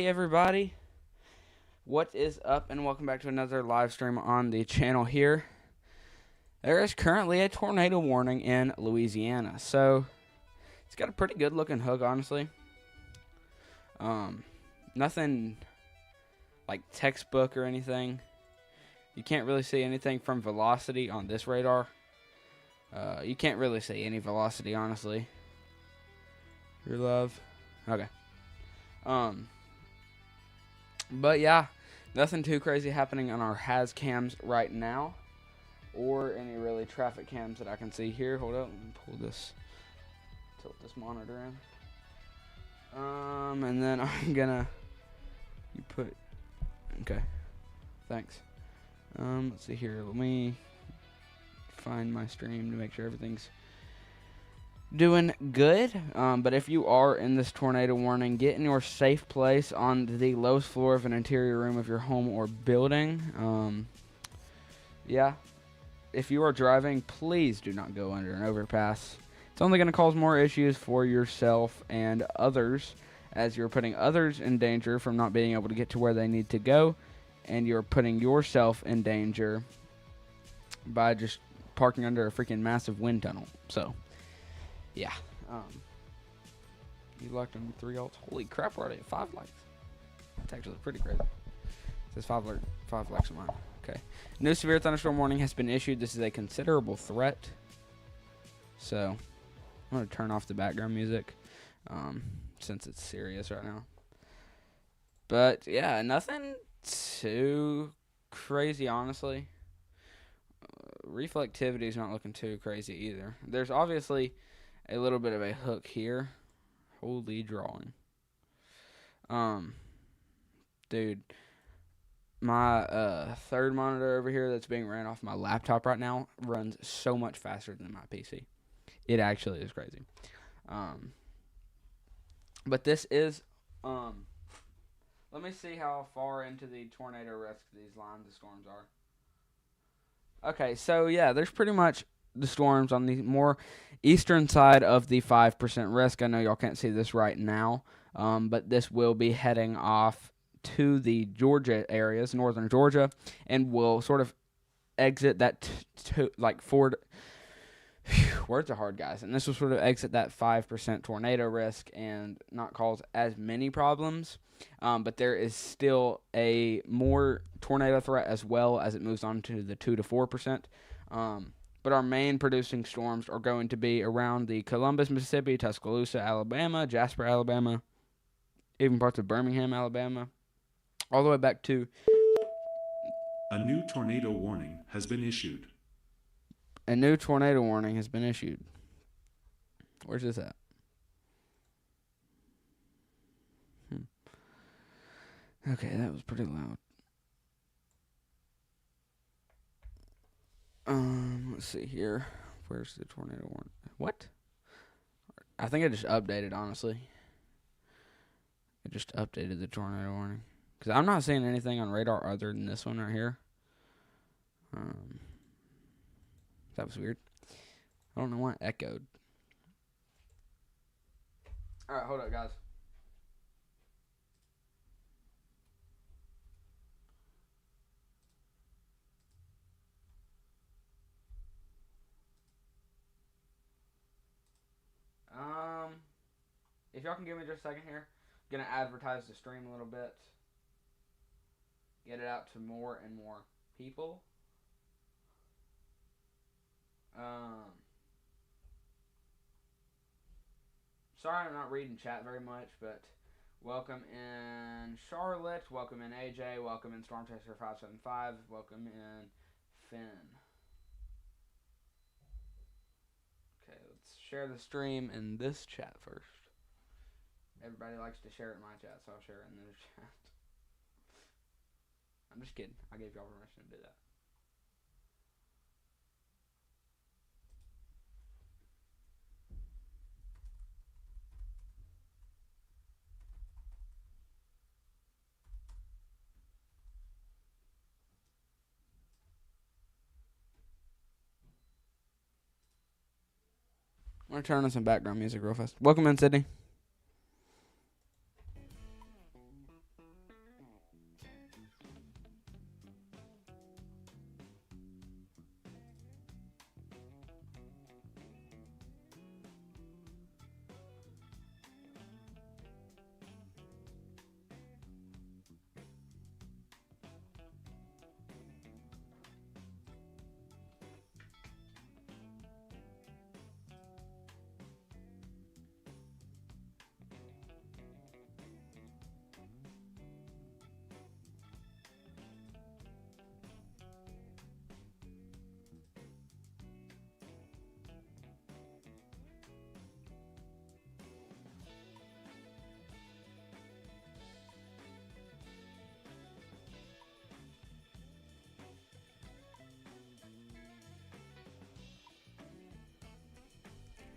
everybody, what is up, and welcome back to another live stream on the channel here. There is currently a tornado warning in Louisiana, so it's got a pretty good looking hook, honestly. Nothing like textbook or anything. You can't really see anything from velocity on this radar. You can't really see any velocity, honestly. Your love. Okay. But yeah, nothing too crazy happening on our has cams right now, or any really traffic cams that I can see here. Hold up, let me pull this, tilt this monitor in. And then I'm gonna, okay, thanks. Let's see here. Let me find my stream to make sure everything's doing good. But if you are in this tornado warning, get in your safe place on the lowest floor of an interior room of your home or building. Yeah, if you are driving, please do not go under an overpass. It's only going to cause more issues for yourself and others, as you're putting others in danger from not being able to get to where they need to go, and you're putting yourself in danger by just parking under a freaking massive wind tunnel. So yeah. You locked on 3 alts. Holy crap, we're already at 5 likes. It's actually pretty crazy. It says 5 likes on mine. Okay. No severe thunderstorm warning has been issued. This is a considerable threat. So I'm going to turn off the background music since it's serious right now. But yeah, nothing too crazy, honestly. Reflectivity is not looking too crazy either. There's obviously a little bit of a hook here. Holy drawing. Dude, my third monitor over here that's being ran off my laptop right now runs so much faster than my PC. It actually is crazy. But this is let me see how far into the tornado risk these lines of storms are. Okay, so yeah, there's pretty much the storms on the more eastern side of the 5% risk. I know y'all can't see this right now, but this will be heading off to the Georgia areas, northern Georgia, and will sort of exit that words are hard, guys. And this will sort of exit that 5% tornado risk and not cause as many problems. But there is still a more tornado threat as well as it moves on to the 2 to 4%. But our main producing storms are going to be around the Columbus, Mississippi, Tuscaloosa, Alabama, Jasper, Alabama, even parts of Birmingham, Alabama, all the way back to... A new tornado warning has been issued. A new tornado warning has been issued. Where's this at? Okay, that was pretty loud. Let's see here. Where's the tornado warning? What? I think I just updated, honestly. I just updated the tornado warning. Because I'm not seeing anything on radar other than this one right here. That was weird. I don't know why it echoed. Alright, hold up, guys. If y'all can give me just a second here, I'm going to advertise the stream a little bit. Get it out to more and more people. Sorry I'm not reading chat very much, but welcome in Charlotte, welcome in AJ, welcome in Stormchaser575, welcome in Finn. Okay, let's share the stream in this chat first. Everybody likes to share it in my chat, so I'll share it in their chat. I'm just kidding. I gave y'all permission to do that. I'm going to turn on some background music real fast. Welcome in, Sydney.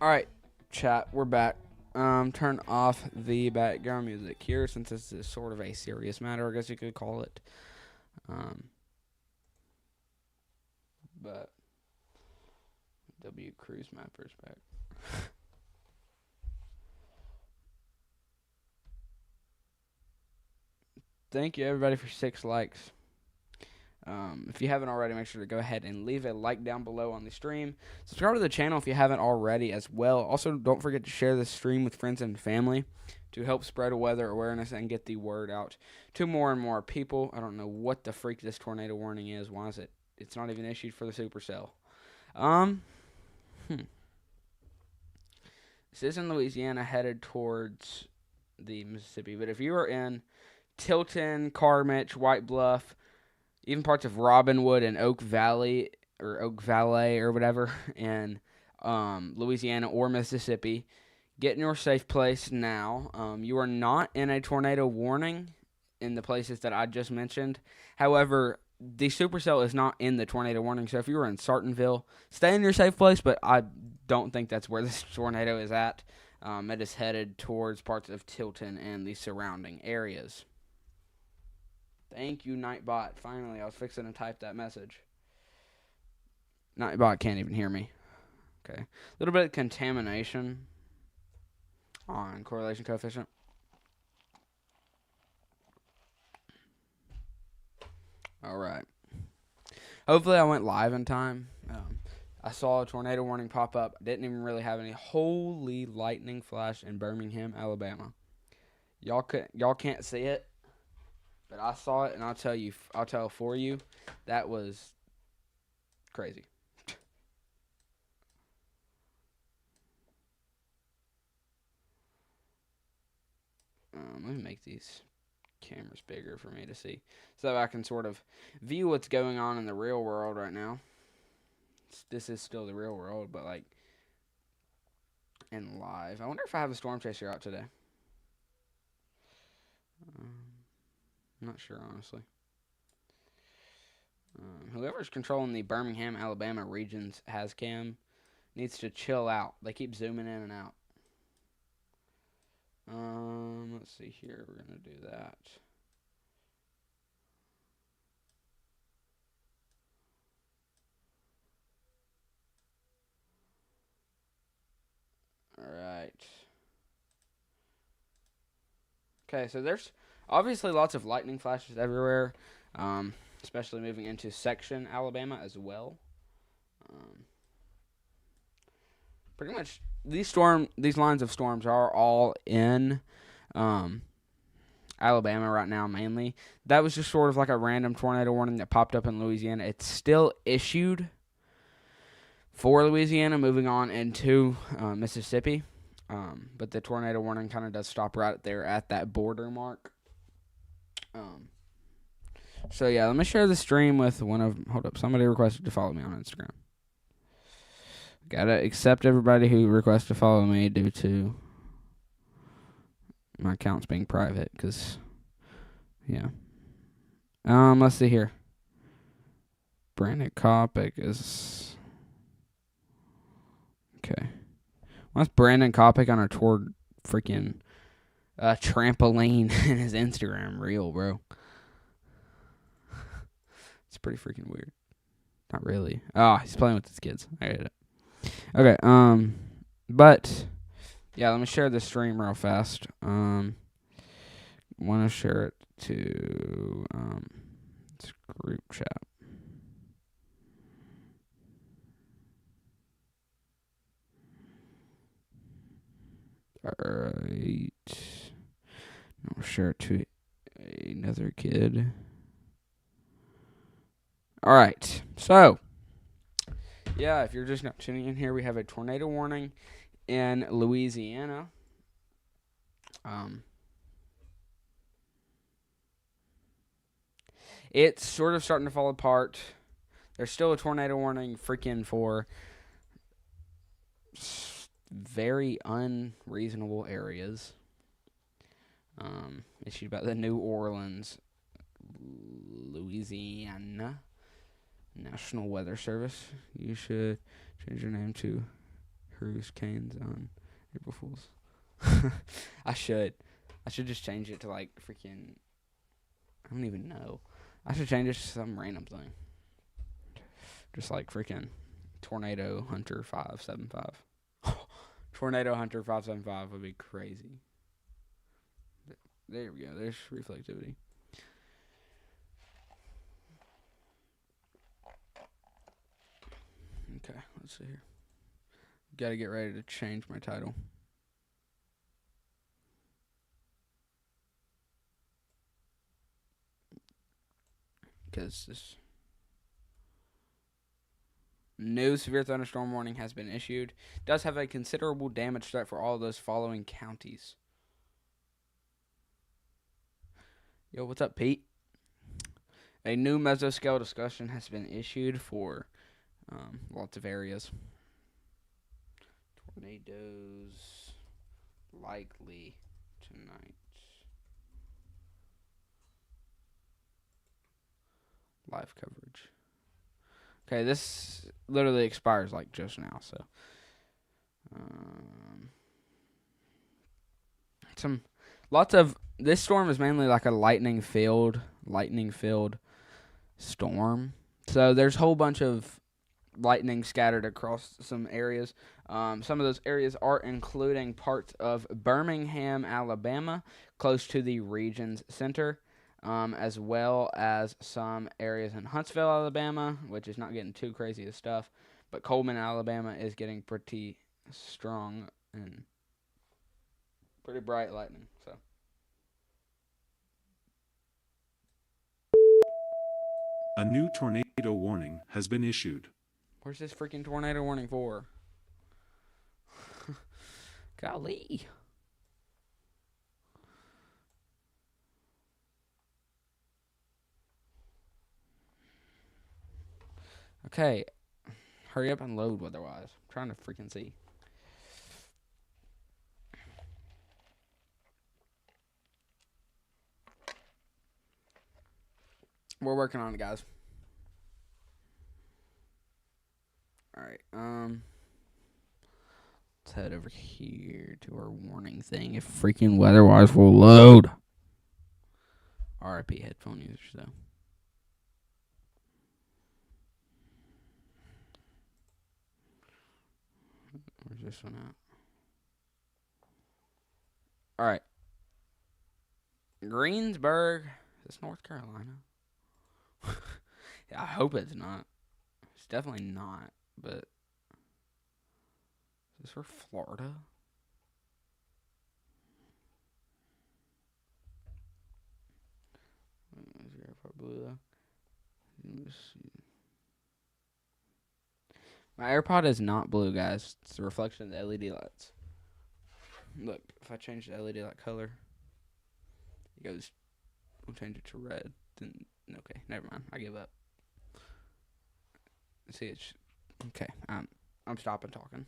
All right, chat, we're back. Turn off the background music here since this is sort of a serious matter, I guess you could call it. But W Cruise Mapper's back. Thank you everybody for 6 likes. If you haven't already, make sure to go ahead and leave a like down below on the stream. Subscribe to the channel if you haven't already as well. Also, don't forget to share this stream with friends and family to help spread weather awareness and get the word out to more and more people. I don't know what the freak this tornado warning is. Why is it? It's not even issued for the supercell. This is in Louisiana, headed towards the Mississippi. But if you are in Tilton, Carmich, White Bluff, even parts of Robinwood and Oak Valley or whatever in Louisiana or Mississippi, get in your safe place now. You are not in a tornado warning in the places that I just mentioned. However, the supercell is not in the tornado warning, so if you were in Sartonville, stay in your safe place, but I don't think that's where this tornado is at. It is headed towards parts of Tilton and the surrounding areas. Thank you, Nightbot. Finally, I was fixing to type that message. Nightbot can't even hear me. Okay. A little bit of contamination on correlation coefficient. All right. Hopefully I went live in time. I saw a tornado warning pop up. Didn't even really have any. Holy lightning flash in Birmingham, Alabama. Y'all can't see it, but I saw it, and I'll tell for you, that was crazy. Let me make these cameras bigger for me to see, so I can sort of view what's going on in the real world right now. This is still the real world, but like in live. I wonder if I have a storm chaser out today. I'm not sure, honestly. Whoever's controlling the Birmingham, Alabama region's HazCam needs to chill out. They keep zooming in and out. Let's see here. We're going to do that. Alright. Okay, so there's obviously lots of lightning flashes everywhere, especially moving into Section, Alabama as well. Pretty much these lines of storms are all in Alabama right now mainly. That was just sort of like a random tornado warning that popped up in Louisiana. It's still issued for Louisiana moving on into Mississippi. But the tornado warning kind of does stop right there at that border mark. So yeah, let me share the stream with hold up, somebody requested to follow me on Instagram. Gotta accept everybody who requests to follow me due to my accounts being private, because, yeah. Let's see here. Brandon Kopic is... Okay. Why's Brandon Kopic on a freaking trampoline in his Instagram reel, bro? It's pretty freaking weird. Not really. Oh, he's playing with his kids. I get it. Okay, but yeah, let me share the stream real fast. Want to share it to this group chat. Alright. I'll share it to another kid. Alright, so yeah, if you're just not tuning in here, we have a tornado warning in Louisiana. It's sort of starting to fall apart. There's still a tornado warning freaking for very unreasonable areas. Issued by the New Orleans, Louisiana National Weather Service. You should change your name to Cruz canes on April Fools. I should just change it to like freaking. I don't even know. I should change it to some random thing. Just like freaking Tornado Hunter 575. Tornado Hunter 575 would be crazy. There we go. There's reflectivity. Okay, let's see here. Gotta get ready to change my title. Because this new severe thunderstorm warning has been issued. Does have a considerable damage threat for all of those following counties. Yo, what's up, Pete? A new mesoscale discussion has been issued for lots of areas. Tornadoes likely tonight. Live coverage. Okay, this literally expires like just now, so this storm is mainly like a lightning filled storm. So there's a whole bunch of lightning scattered across some areas. Some of those areas are including parts of Birmingham, Alabama, close to the region's center, as well as some areas in Huntsville, Alabama, which is not getting too crazy of stuff, but Coleman, Alabama is getting pretty strong and pretty bright lightning. So A new tornado warning has been issued. where's this freaking tornado warning for? Golly. Okay. Hurry up and load otherwise. I'm trying to freaking see. We're working on it, guys. Alright, let's head over here to our warning thing. If freaking weather-wise will load. RIP headphone users, though. Where's this one at? Alright. Greensburg. Is this North Carolina? Yeah, I hope it's not. It's definitely not, but is this for Florida? Is your AirPod blue though? My AirPod is not blue, guys. It's the reflection of the LED lights. Look, if I change the LED light color, it goes. I'll change it to red. Then okay, never mind. I give up. See, it's okay. I'm stopping talking.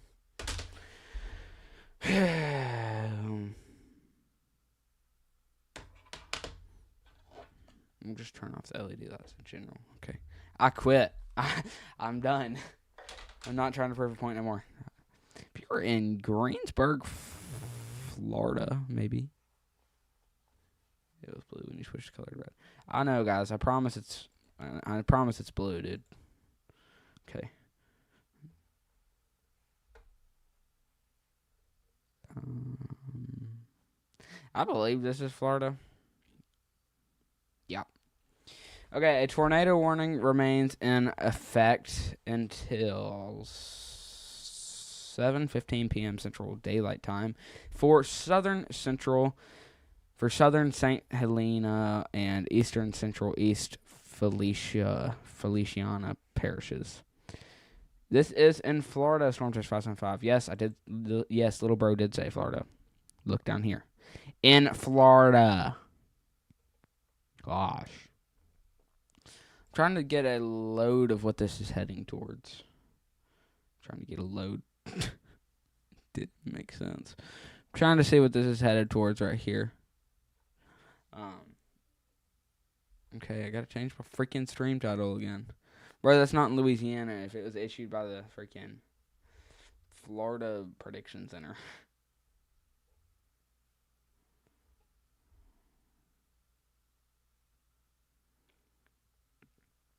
We'll just turn off the LED lights in general. Okay, I quit. I'm done. I'm not trying to prove a point anymore. If you're in Greensburg, Florida, maybe. It was blue when you switched the color to red. I know, guys. I promise it's blue, dude. Okay. I believe this is Florida. Yeah. Okay, a tornado warning remains in effect until 7:15 p.m. Central Daylight Time for southern St. Helena and eastern Central East Feliciana parishes. This is in Florida, Storm Text 575. Yes, I did. Yes, little bro did say Florida. Look down here. In Florida. Gosh. I'm trying to get a load of what this is heading towards. Trying to get a load. Didn't make sense. I'm trying to see what this is headed towards right here. Okay, I gotta change my freaking stream title again. Bro, that's not in Louisiana if it was issued by the freaking Florida Prediction Center.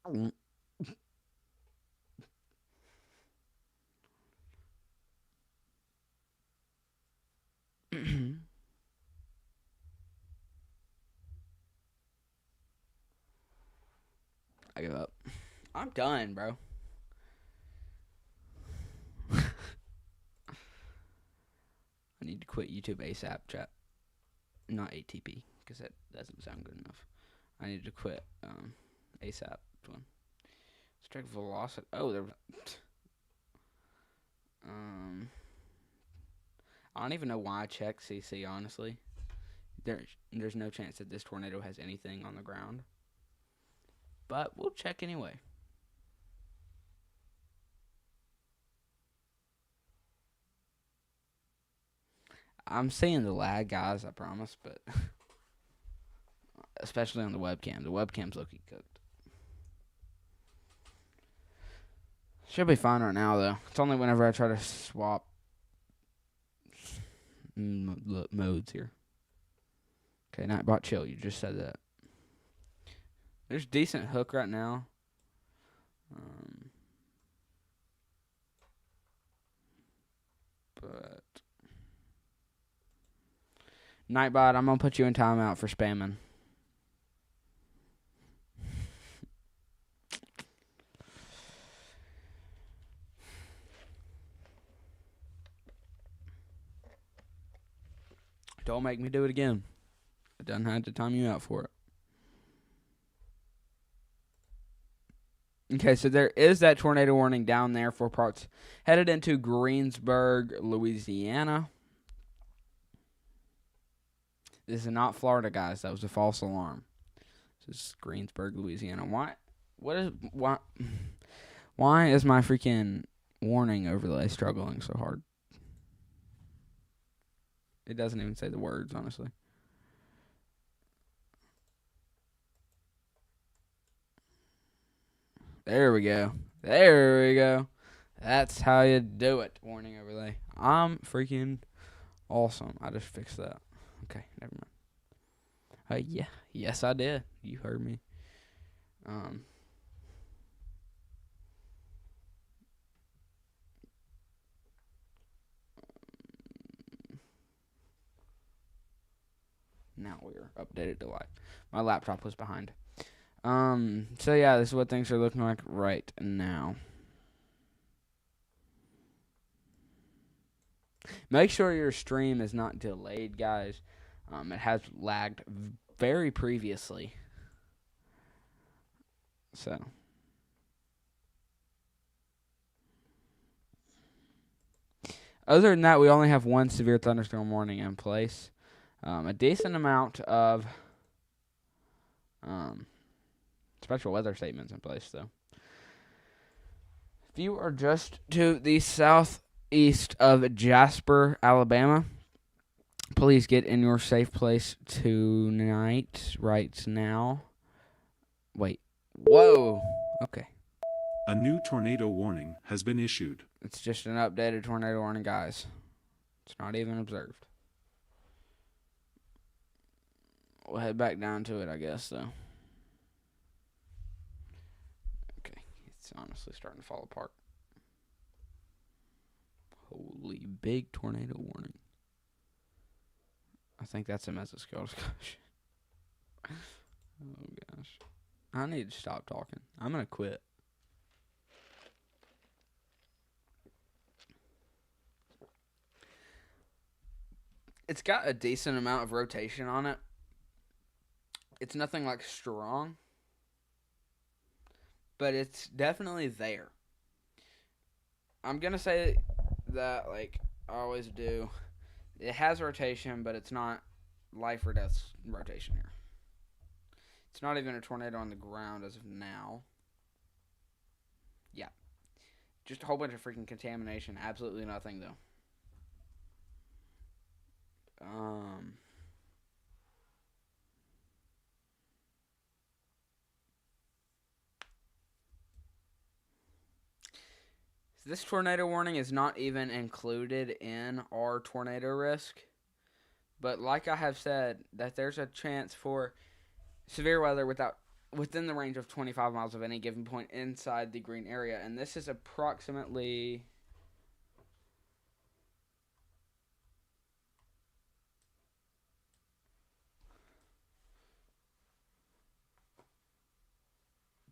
I give up. I'm done, bro. I need to quit YouTube ASAP, chat. Not ATP, because that doesn't sound good enough. I need to quit ASAP. One. Let's check velocity. Oh, there. I don't even know why I checked CC. Honestly, there's no chance that this tornado has anything on the ground, but we'll check anyway. I'm seeing the lag, guys. I promise, but especially on the webcam. The webcam's looking cooked. Should be fine right now, though. It's only whenever I try to swap modes here. Okay, Nightbot, chill. You just said that. There's decent hook right now. But Nightbot, I'm gonna put you in timeout for spamming. Don't make me do it again. I done had to time you out for it. Okay, so there is that tornado warning down there for parts headed into Greensburg, Louisiana. This is not Florida, guys. That was a false alarm. This is Greensburg, Louisiana. Why is my freaking warning overlay struggling so hard? It doesn't even say the words, honestly. There we go. There we go. That's how you do it. Warning overlay. I'm freaking awesome. I just fixed that. Okay, never mind. Yeah. Yes, I did. You heard me. Now we're updated to live. My laptop was behind. So yeah, this is what things are looking like right now. Make sure your stream is not delayed, guys. It has lagged very previously. So. Other than that, we only have one severe thunderstorm warning in place. A decent amount of special weather statements in place, though. If you are just to the southeast of Jasper, Alabama, please get in your safe place tonight, right now. Wait. Whoa. Okay. A new tornado warning has been issued. It's just an updated tornado warning, guys. It's not even observed. We'll head back down to it, I guess, though. Okay. It's honestly starting to fall apart. Holy big tornado warning. I think that's a Mesoscale discussion. Oh, gosh. I need to stop talking. I'm going to quit. It's got a decent amount of rotation on it. It's nothing like strong, but it's definitely there. I'm going to say that, like I always do, it has rotation, but it's not life or death rotation here. It's not even a tornado on the ground as of now. Yeah. Just a whole bunch of freaking contamination. Absolutely nothing, though. This tornado warning is not even included in our tornado risk. But like I have said, that there's a chance for severe weather within the range of 25 miles of any given point inside the green area. And this is approximately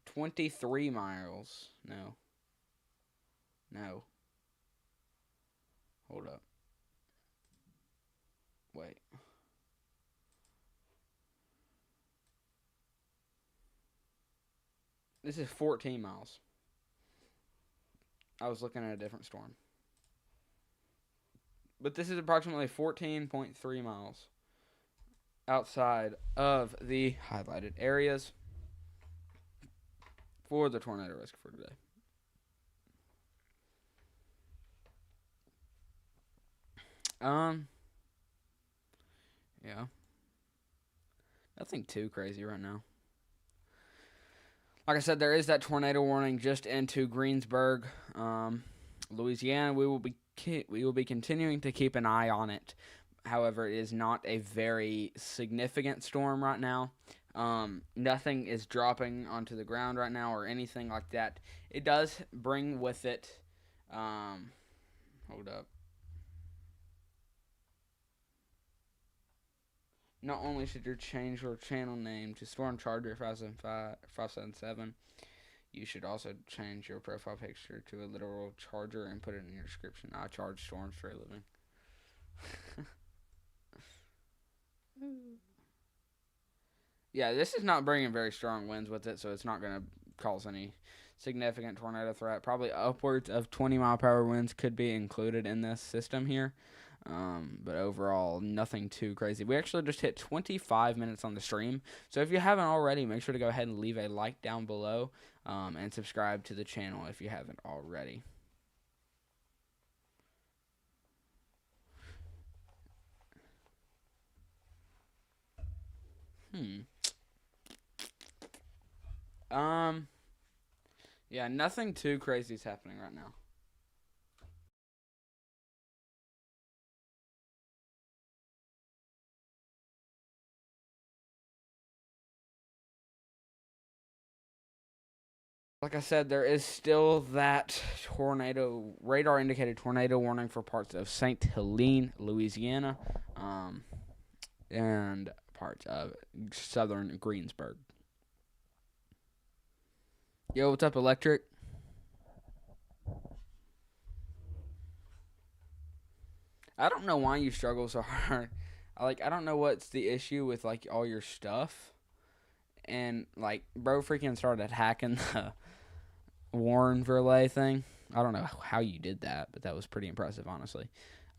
23 miles. No. Hold up. Wait. This is 14 miles. I was looking at a different storm. But this is approximately 14.3 miles outside of the highlighted areas for the tornado risk for today. Yeah. Nothing too crazy right now. Like I said, there is that tornado warning just into Greensburg, Louisiana. We will be continuing to keep an eye on it. However, it is not a very significant storm right now. Nothing is dropping onto the ground right now or anything like that. It does bring with it. Hold up. Not only should you change your channel name to Storm Charger 577, you should also change your profile picture to a literal charger and put it in your description. I charge storms for a living. Yeah, this is not bringing very strong winds with it, so it's not going to cause any significant tornado threat. Probably upwards of 20-mile-per-hour winds could be included in this system here. But overall, nothing too crazy. We actually just hit 25 minutes on the stream. So if you haven't already, make sure to go ahead and leave a like down below and subscribe to the channel if you haven't already. Yeah, nothing too crazy is happening right now. Like I said, there is still that radar indicated tornado warning for parts of St. Helene, Louisiana, and parts of southern Greensburg. Yo, what's up, Electric? I don't know why you struggle so hard. I don't know what's the issue with, like, all your stuff. And, like, bro freaking started hacking the Warren Verlay thing. I don't know how you did that, but that was pretty impressive, honestly.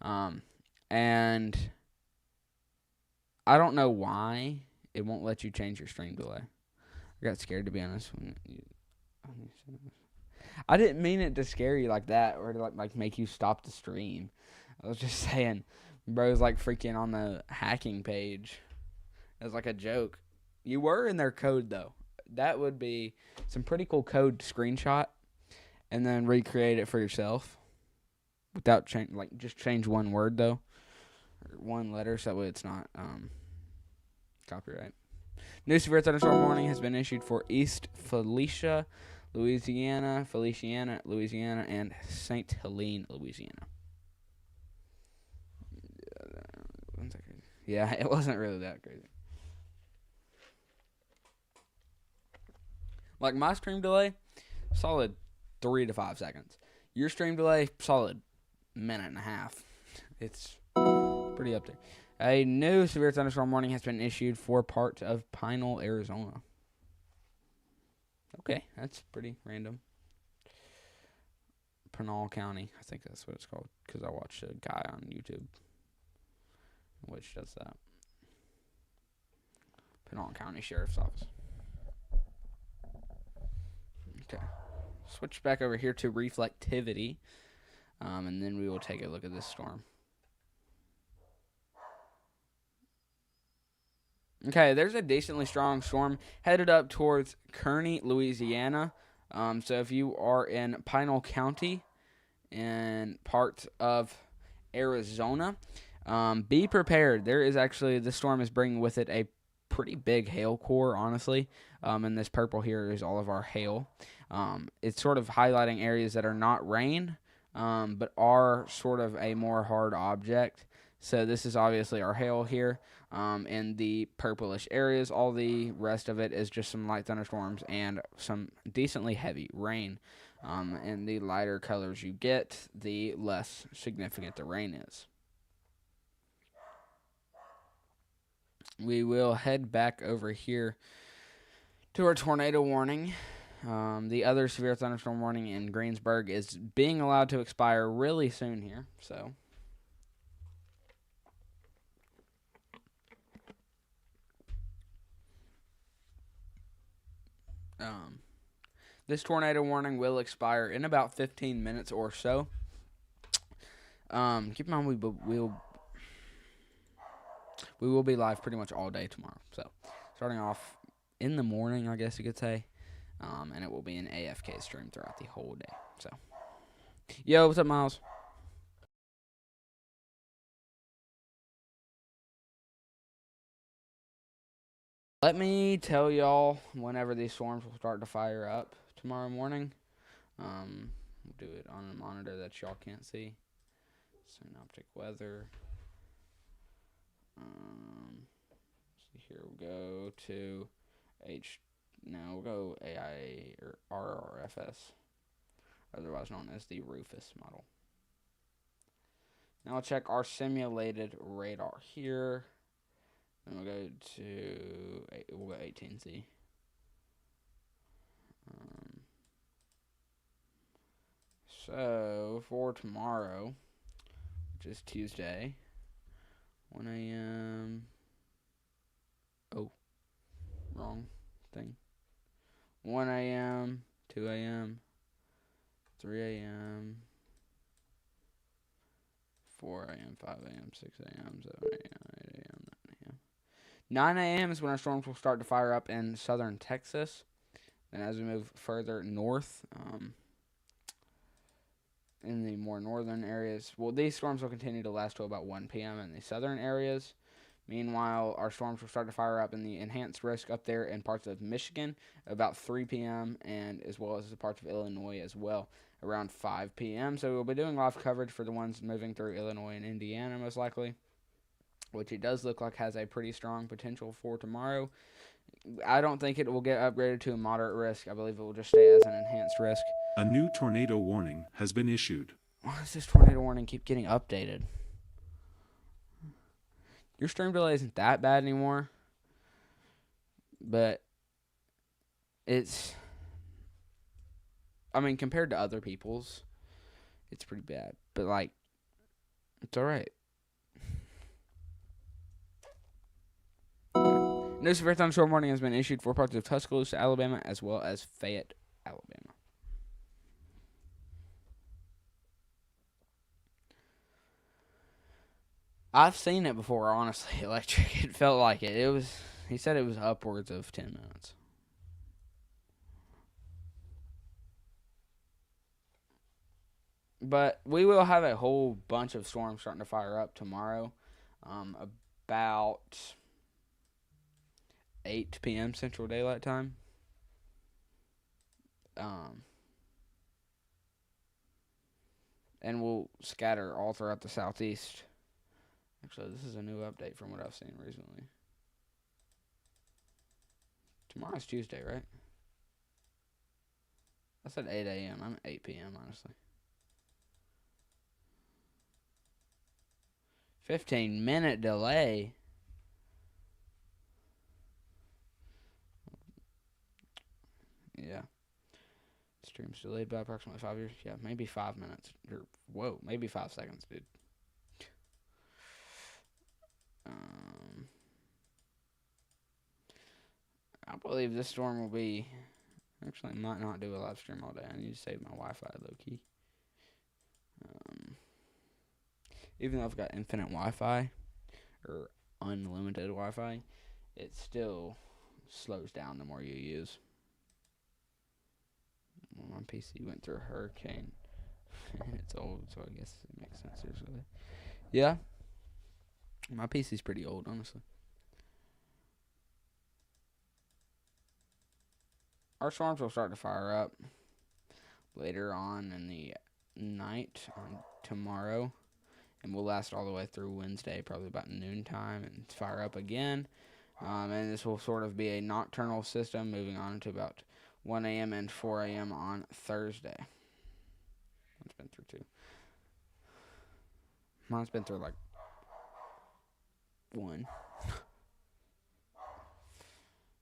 And I don't know why it won't let you change your stream delay. I got scared, to be honest. I didn't mean it to scare you like that or to like make you stop the stream. I was just saying, bro's like freaking on the hacking page. It was like a joke. You were in their code, though. That would be some pretty cool code to screenshot and then recreate it for yourself without just change one word, though, or one letter, so that way it's not copyright. New severe thunderstorm warning has been issued for East Feliciana, Louisiana, and St. Helene, Louisiana. Yeah, it wasn't really that crazy. Like, my stream delay, solid 3 to 5 seconds. Your stream delay, solid minute and a half. It's pretty up there. A new severe thunderstorm warning has been issued for parts of Pinal, Arizona. Okay, that's pretty random. Pinal County, I think that's what it's called, because I watched a guy on YouTube which does that. Pinal County Sheriff's Office. Okay, switch back over here to reflectivity, and then we will take a look at this storm. Okay, there's a decently strong storm headed up towards Kearney, Louisiana. So if you are in Pinal County, in parts of Arizona. Be prepared. This storm is bringing with it a pretty big hail core, honestly. And this purple here is all of our hail. It's sort of highlighting areas that are not rain, but are sort of a more hard object. So this is obviously our hail here. In the purplish areas, all the rest of it is just some light thunderstorms and some decently heavy rain. And the lighter colors you get, the less significant the rain is. We will head back over here to our tornado warning. The other severe thunderstorm warning in Greensburg is being allowed to expire really soon here. So, this tornado warning will expire in about 15 minutes or so. Keep in mind we will be live pretty much all day tomorrow. So, starting off in the morning, I guess you could say. And it will be an AFK stream throughout the whole day. So, yo, what's up, Miles? Let me tell y'all whenever these storms will start to fire up tomorrow morning. We'll do it on a monitor that y'all can't see. Synoptic weather. See here, we'll go to we'll go AI or RRFS, otherwise known as the Rufus model. Now I'll check our simulated radar here. Then we'll go to 18Z. So for tomorrow, which is Tuesday, 1 a.m. Oh, wrong thing. 1 a.m., 2 a.m., 3 a.m., 4 a.m., 5 a.m., 6 a.m., 7 a.m., 8 a.m., 9 a.m. 9 a.m. is when our storms will start to fire up in southern Texas. Then as we move further north, in the more northern areas, these storms will continue to last till about 1 p.m. in the southern areas. Meanwhile, our storms will start to fire up in the enhanced risk up there in parts of Michigan about 3 p.m. and as well as the parts of Illinois as well around 5 p.m. So we'll be doing live coverage for the ones moving through Illinois and Indiana most likely, which it does look like has a pretty strong potential for tomorrow. I don't think it will get upgraded to a moderate risk. I believe it will just stay as an enhanced risk. A new tornado warning has been issued. Why does this tornado warning keep getting updated? Your stream delay isn't that bad anymore, but it's, compared to other people's, it's pretty bad. But, it's alright. No severe thunderstorm warning has been issued for parts of Tuscaloosa, Alabama, as well as Fayette, Alabama. I've seen it before, honestly, electric. It felt like it. He said it was upwards of 10 minutes. But we will have a whole bunch of storms starting to fire up tomorrow. About 8 p.m. Central Daylight Time. And we'll scatter all throughout the southeast. Actually, this is a new update from what I've seen recently. Tomorrow's Tuesday, right? I said 8 a.m. I'm at 8 p.m., honestly. 15-minute delay. Yeah. Stream's delayed by approximately 5 years. Yeah, maybe 5 minutes. Maybe 5 seconds, dude. I believe this storm will be... Actually, I might not do a live stream all day. I need to save my Wi-Fi low-key. Even though I've got infinite Wi-Fi, or unlimited Wi-Fi, it still slows down the more you use. Well, my PC went through a hurricane. and it's old, so I guess it makes sense usually. Yeah, my PC's pretty old, honestly. Our storms will start to fire up later on in the night on tomorrow, and will last all the way through Wednesday, probably about noontime, and fire up again. And this will sort of be a nocturnal system moving on to about 1 a.m. and 4 a.m. on Thursday. It's been through two. Mine's been through like one.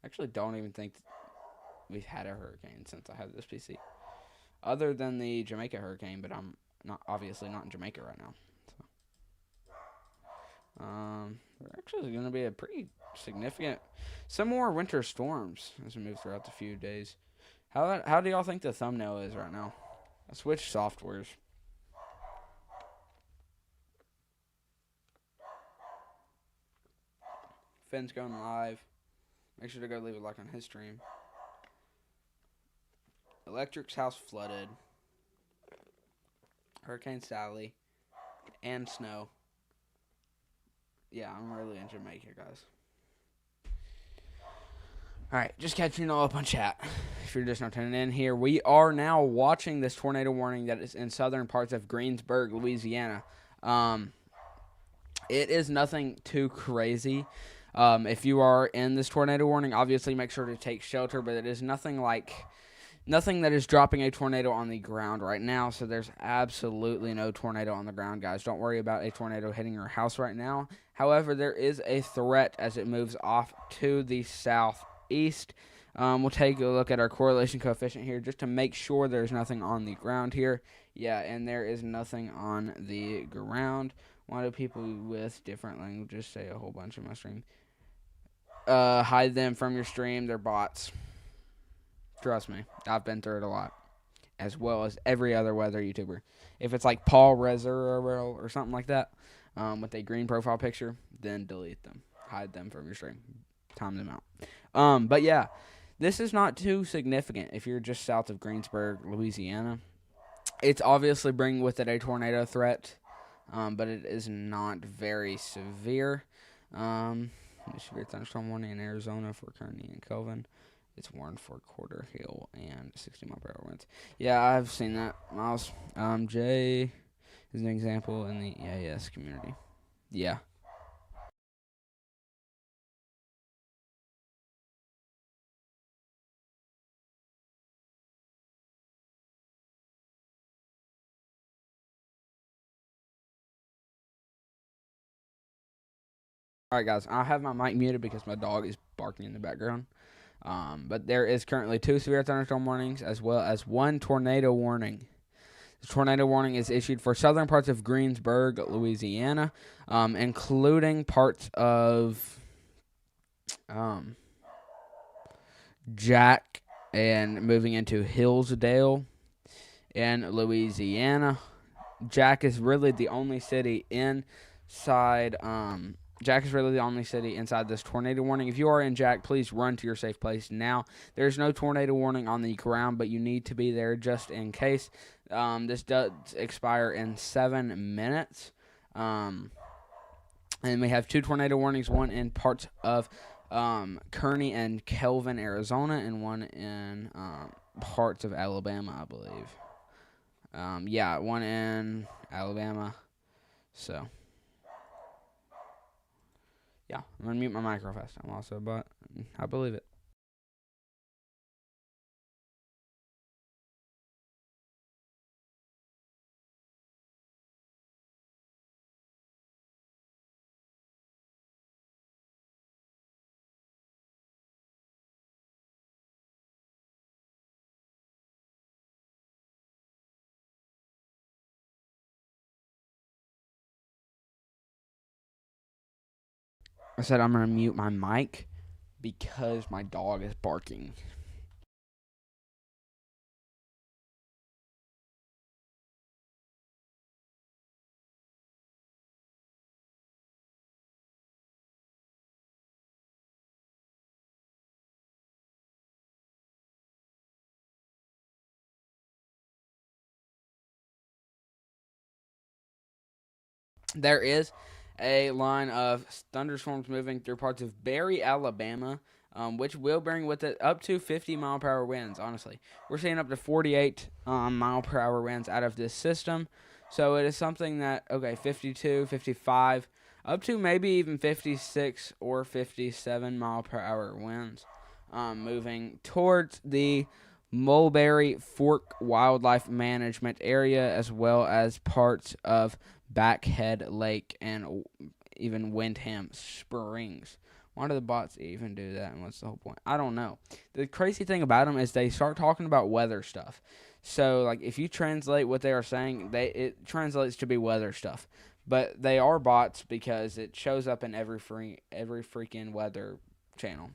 Actually, don't even think we've had a hurricane since I had this PC, other than the Jamaica hurricane. But I'm obviously not in Jamaica right now. So, there's actually going to be a pretty significant, some more winter storms as we move throughout the few days. How do y'all think the thumbnail is right now? I switched softwares. Finn's going live. Make sure to go leave a like on his stream. Electric's house flooded. Hurricane Sally. And snow. Yeah, I'm really in Jamaica, guys. Alright, just catching all up on chat. If you're just not tuning in here, we are now watching this tornado warning that is in southern parts of Greensburg, Louisiana. It is nothing too crazy. If you are in this tornado warning, obviously make sure to take shelter, but it is nothing that is dropping a tornado on the ground right now, so there's absolutely no tornado on the ground, guys. Don't worry about a tornado hitting your house right now. However, there is a threat as it moves off to the southeast. We'll take a look at our correlation coefficient here just to make sure there's nothing on the ground here. Yeah, and there is nothing on the ground. Why do people with different languages say a whole bunch in my stream? Hide them from your stream. They're bots. Trust me. I've been through it a lot. As well as every other weather YouTuber. If it's like Paul Rezer or something like that, with a green profile picture, then delete them. Hide them from your stream. Time them out. But yeah, this is not too significant if you're just south of Greensburg, Louisiana. It's obviously bringing with it a tornado threat. But it is not very severe. Severe thunderstorm warning in Arizona for Kearney and Kelvin. It's warned for Quarter Hill and 60-mile-per-hour winds. Yeah, I've seen that, Miles. Jay is an example in the EAS community. Yeah. Alright, guys, I have my mic muted because my dog is barking in the background. But there is currently 2 severe thunderstorm warnings as well as 1 tornado warning. The tornado warning is issued for southern parts of Greensburg, Louisiana, including parts of Jack and moving into Hillsdale in Louisiana. Jack is really the only city inside this tornado warning. If you are in Jack, please run to your safe place now. There's no tornado warning on the ground, but you need to be there just in case. This does expire in 7 minutes. And we have 2 tornado warnings, one in parts of Kearney and Kelvin, Arizona, and one in parts of Alabama, I believe. Yeah, one in Alabama. So, yeah, I'm going to mute my mic real fast. I'm also a bot. I believe it. I said I'm going to mute my mic because my dog is barking. There is a line of thunderstorms moving through parts of Berry, Alabama, which will bring with it up to 50-mile-per-hour winds. Honestly, we're seeing up to 48 mile-per-hour winds out of this system. So it is something that, okay, 52, 55, up to maybe even 56 or 57 mile-per-hour winds, moving towards the Mulberry Fork Wildlife Management Area, as well as parts of Backhead Lake and even Windham Springs. Why do the bots even do that, and what's the whole point? I don't know. The crazy thing about them is they start talking about weather stuff. So, like, if you translate what they are saying, it translates to be weather stuff. But they are bots because it shows up in every freaking weather channel.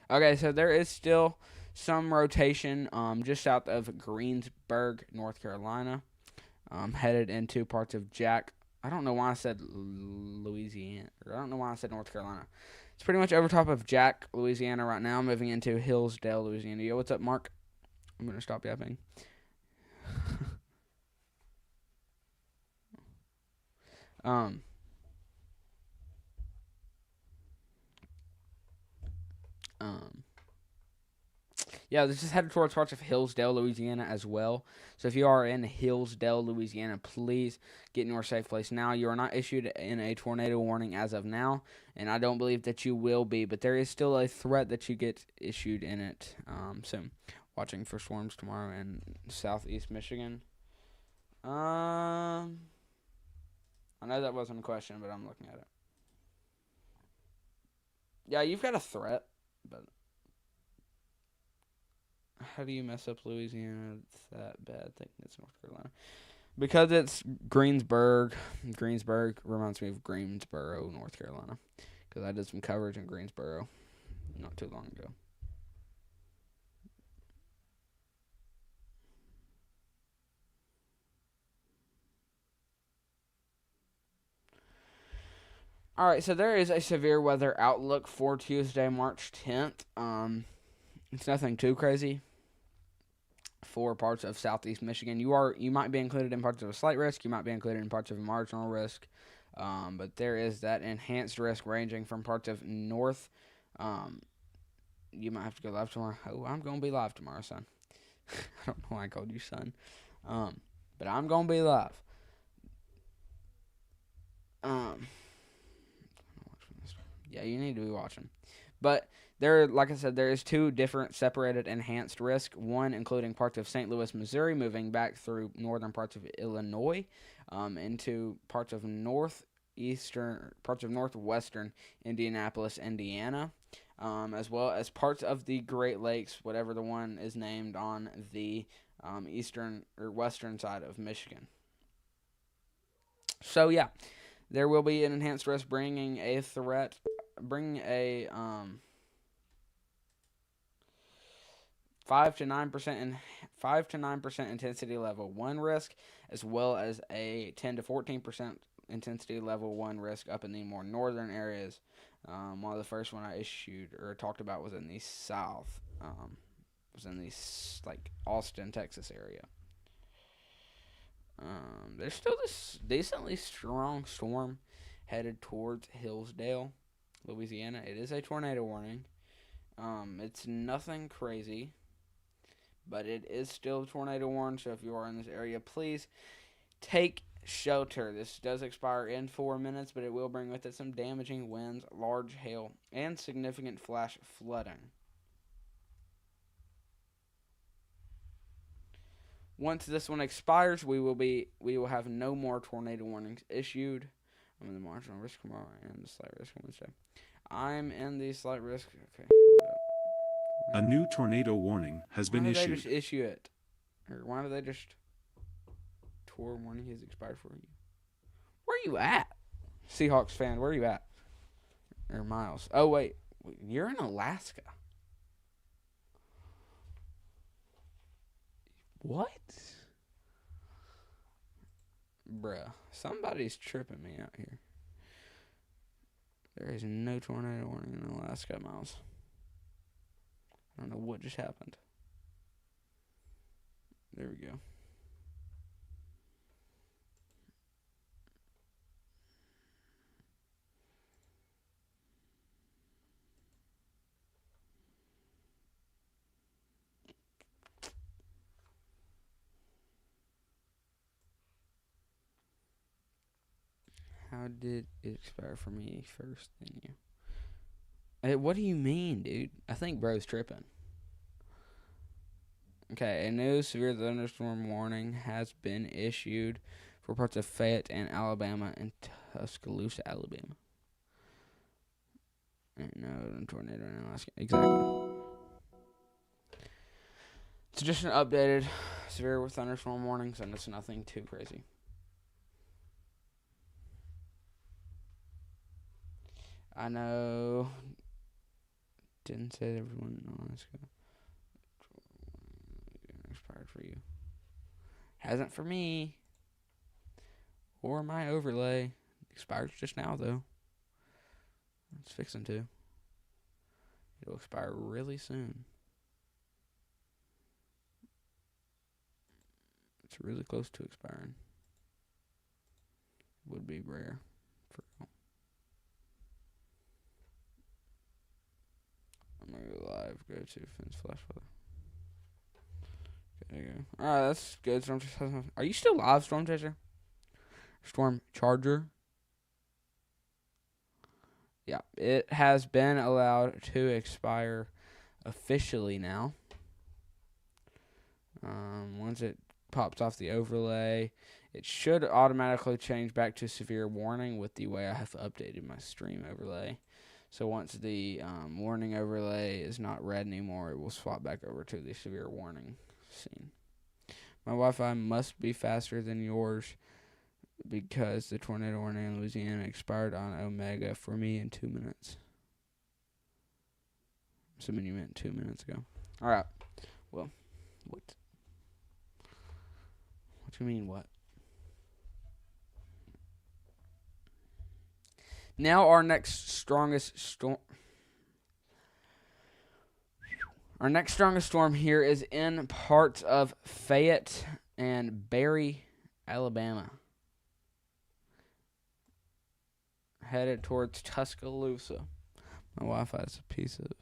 Okay, so there is still some rotation just south of Greensburg, North Carolina, headed into parts of I don't know why I said Louisiana. Or I don't know why I said North Carolina. It's pretty much over top of Jack, Louisiana right now, moving into Hillsdale, Louisiana. Yo, what's up, Mark? I'm going to stop yapping. um, um, Yeah, this is headed towards parts of Hillsdale, Louisiana as well. So if you are in Hillsdale, Louisiana, please get in your safe place now. You are not issued in a tornado warning as of now, and I don't believe that you will be, but there is still a threat that you get issued in it soon. Watching for storms tomorrow in southeast Michigan. I know that wasn't a question, but I'm looking at it. Yeah, you've got a threat, but how do you mess up Louisiana? It's that bad. I think it's North Carolina. Because it's Greensburg. Greensburg reminds me of Greensboro, North Carolina. Because I did some coverage in Greensboro not too long ago. All right, so there is a severe weather outlook for Tuesday, March 10th. It's nothing too crazy for parts of southeast Michigan. You might be included in parts of a slight risk. You might be included in parts of a marginal risk. But there is that enhanced risk ranging from parts of north. You might have to go live tomorrow. Oh, I'm gonna be live tomorrow, son. I don't know why I called you son. But I'm gonna be live. Yeah, you need to be watching. But there, like I said, there is two different separated enhanced risk. One including parts of St. Louis, Missouri, moving back through northern parts of Illinois, into parts of northwestern Indianapolis, Indiana, as well as parts of the Great Lakes, whatever the one is named on the eastern or western side of Michigan. So yeah, there will be an enhanced risk bringing a 5 to 9% intensity level 1 risk, as well as a 10 to 14% intensity level 1 risk up in the more northern areas. One of the first one I issued or talked about was in the south. Was in the like Austin, Texas area. There's still this decently strong storm headed towards Hillsdale, Louisiana. It is a tornado warning. It's nothing crazy, but it is still a tornado warning. So if you are in this area, please take shelter. This does expire in 4 minutes, but it will bring with it some damaging winds, large hail, and significant flash flooding. Once this one expires, we will have no more tornado warnings issued. I'm in the marginal risk tomorrow and the slight risk Wednesday. I'm in the slight risk. Okay. A new tornado warning has Why been did they just issued. issue it? Or why did they just tour warning has expired for you? Where are you at? Seahawks fan, where are you at? Or Miles? Oh wait, you're in Alaska. What? Bruh, somebody's tripping me out here. There is no tornado warning in Alaska, Miles. I don't know what just happened. There we go. How did it expire for me first than you? Hey, what do you mean, dude? I think bro's tripping. Okay, a new severe thunderstorm warning has been issued for parts of Fayette and Alabama and Tuscaloosa, Alabama. And no tornado in Alaska. Exactly. It's just an updated severe thunderstorm warning, so it's nothing too crazy. I know. Didn't say everyone in Alaska. Expired for you. Hasn't for me. Or my overlay. Expired just now, though. It's fixing to. It'll expire really soon. It's really close to expiring. Would be rare. For real. I'm gonna go live. Go to Finn's Flash Weather. There you go. Alright, that's good. Storm Chaser. Are you still live, Storm Chaser? Storm Charger? Yeah, it has been allowed to expire officially now. Once it pops off the overlay, it should automatically change back to severe warning with the way I have updated my stream overlay. So once the warning overlay is not red anymore, it will swap back over to the severe warning scene. My Wi-Fi must be faster than yours because the tornado warning in Louisiana expired on Omega for me in 2 minutes. Assuming you meant 2 minutes ago. Alright. Well, what? What do you mean, what? Now our next strongest storm. Our next strongest storm here is in parts of Fayette and Berry, Alabama. Headed towards Tuscaloosa. My Wi-Fi is a piece of...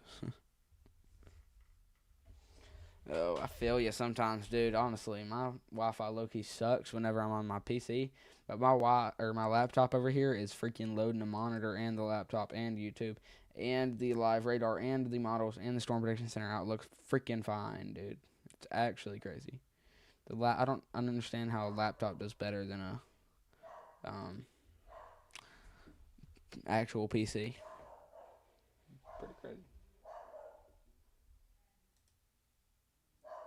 Oh, I feel you sometimes, dude. Honestly, my Wi-Fi low-key sucks whenever I'm on my PC. But my my laptop over here is freaking loading the monitor and the laptop and YouTube and the live radar and the models and the Storm Prediction Center out looks freaking fine, dude. It's actually crazy. I don't understand how a laptop does better than a actual PC. Pretty crazy.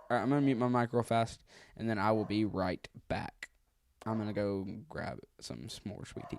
Alright, I'm going to mute my mic real fast, and then I will be right back. I'm going to go grab some more sweet tea.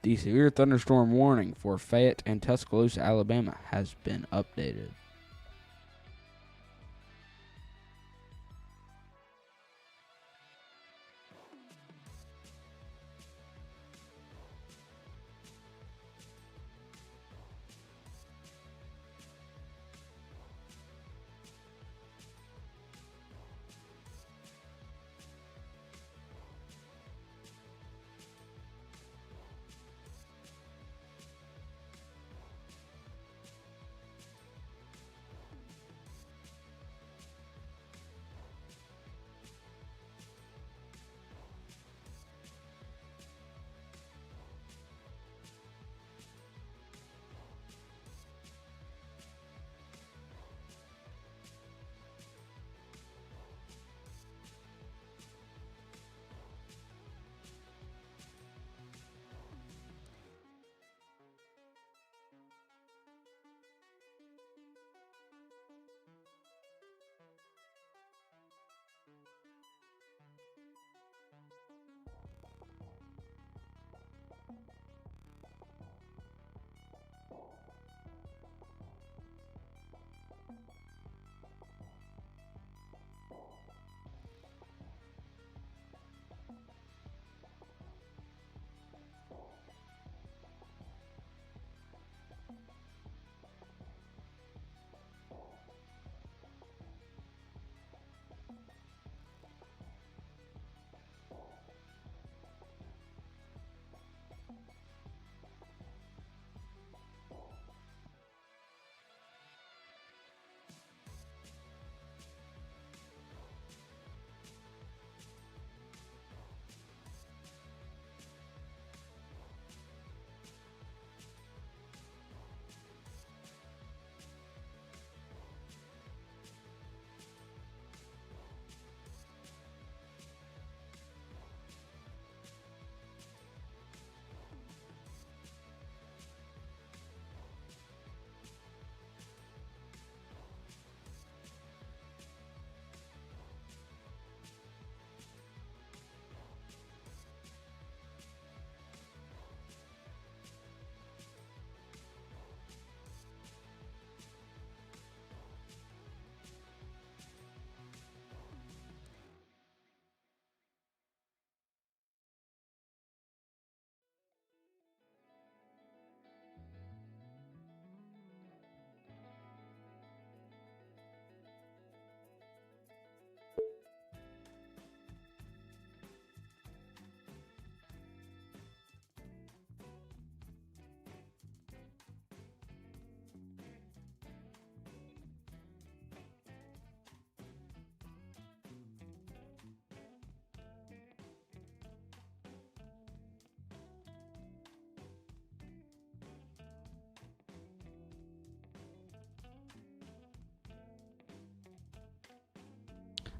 The severe thunderstorm warning for Fayette and Tuscaloosa, Alabama has been updated.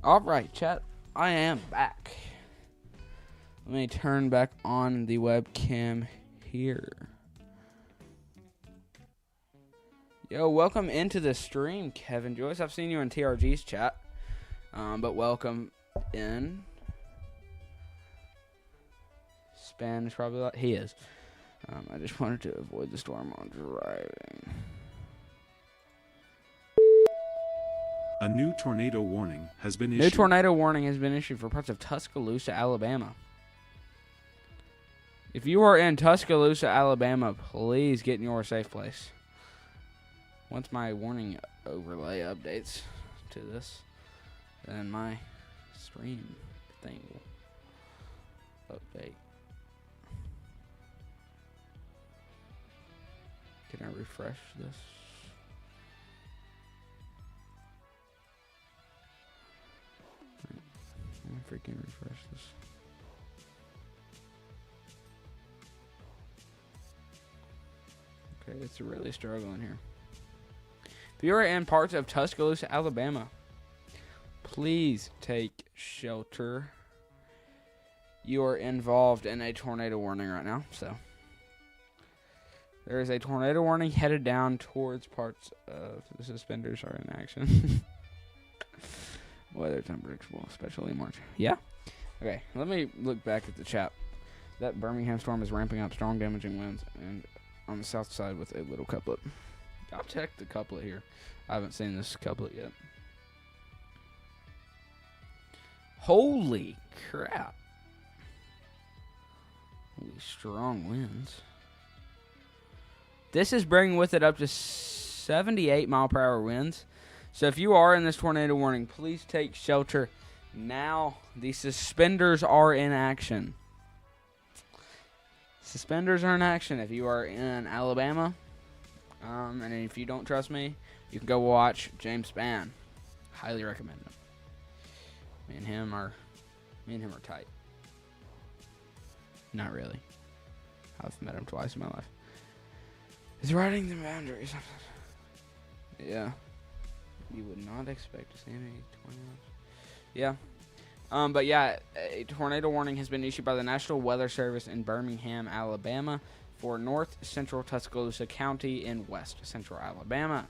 Alright, chat. I am back. Let me turn back on the webcam here. Yo, welcome into the stream, Kevin Joyce. I've seen you in TRG's chat. But welcome in. Spanish probably like he is. I just wanted to avoid the storm while driving. A new tornado warning has been issued. New tornado warning has been issued for parts of Tuscaloosa, Alabama. If you are in Tuscaloosa, Alabama, please get in your safe place. Once my warning overlay updates to this, then my stream thing will update. Can I refresh this? Let me freaking refresh this. Okay, it's really struggling here. If you are in parts of Tuscaloosa, Alabama, please take shelter. You are involved in a tornado warning right now, so there is a tornado warning headed down towards parts of the suspenders are in action. Weather it's unpredictable, especially in March. Yeah? Okay, let me look back at the chat. That Birmingham storm is ramping up strong damaging winds and on the south side with a little couplet. I'll check the couplet here. I haven't seen this couplet yet. Holy crap. Holy strong winds. This is bringing with it up to 78 mile per hour winds. So if you are in this tornado warning, please take shelter now. The suspenders are in action. Suspenders are in action if you are in Alabama. And if you don't trust me, you can go watch James Spann. Highly recommend him. Me and him are tight. Not really. I've met him twice in my life. He's riding the boundaries. Yeah. You would not expect to see any tornadoes. Yeah. But yeah, a tornado warning has been issued by the National Weather Service in Birmingham, Alabama, for north central Tuscaloosa County in west central Alabama.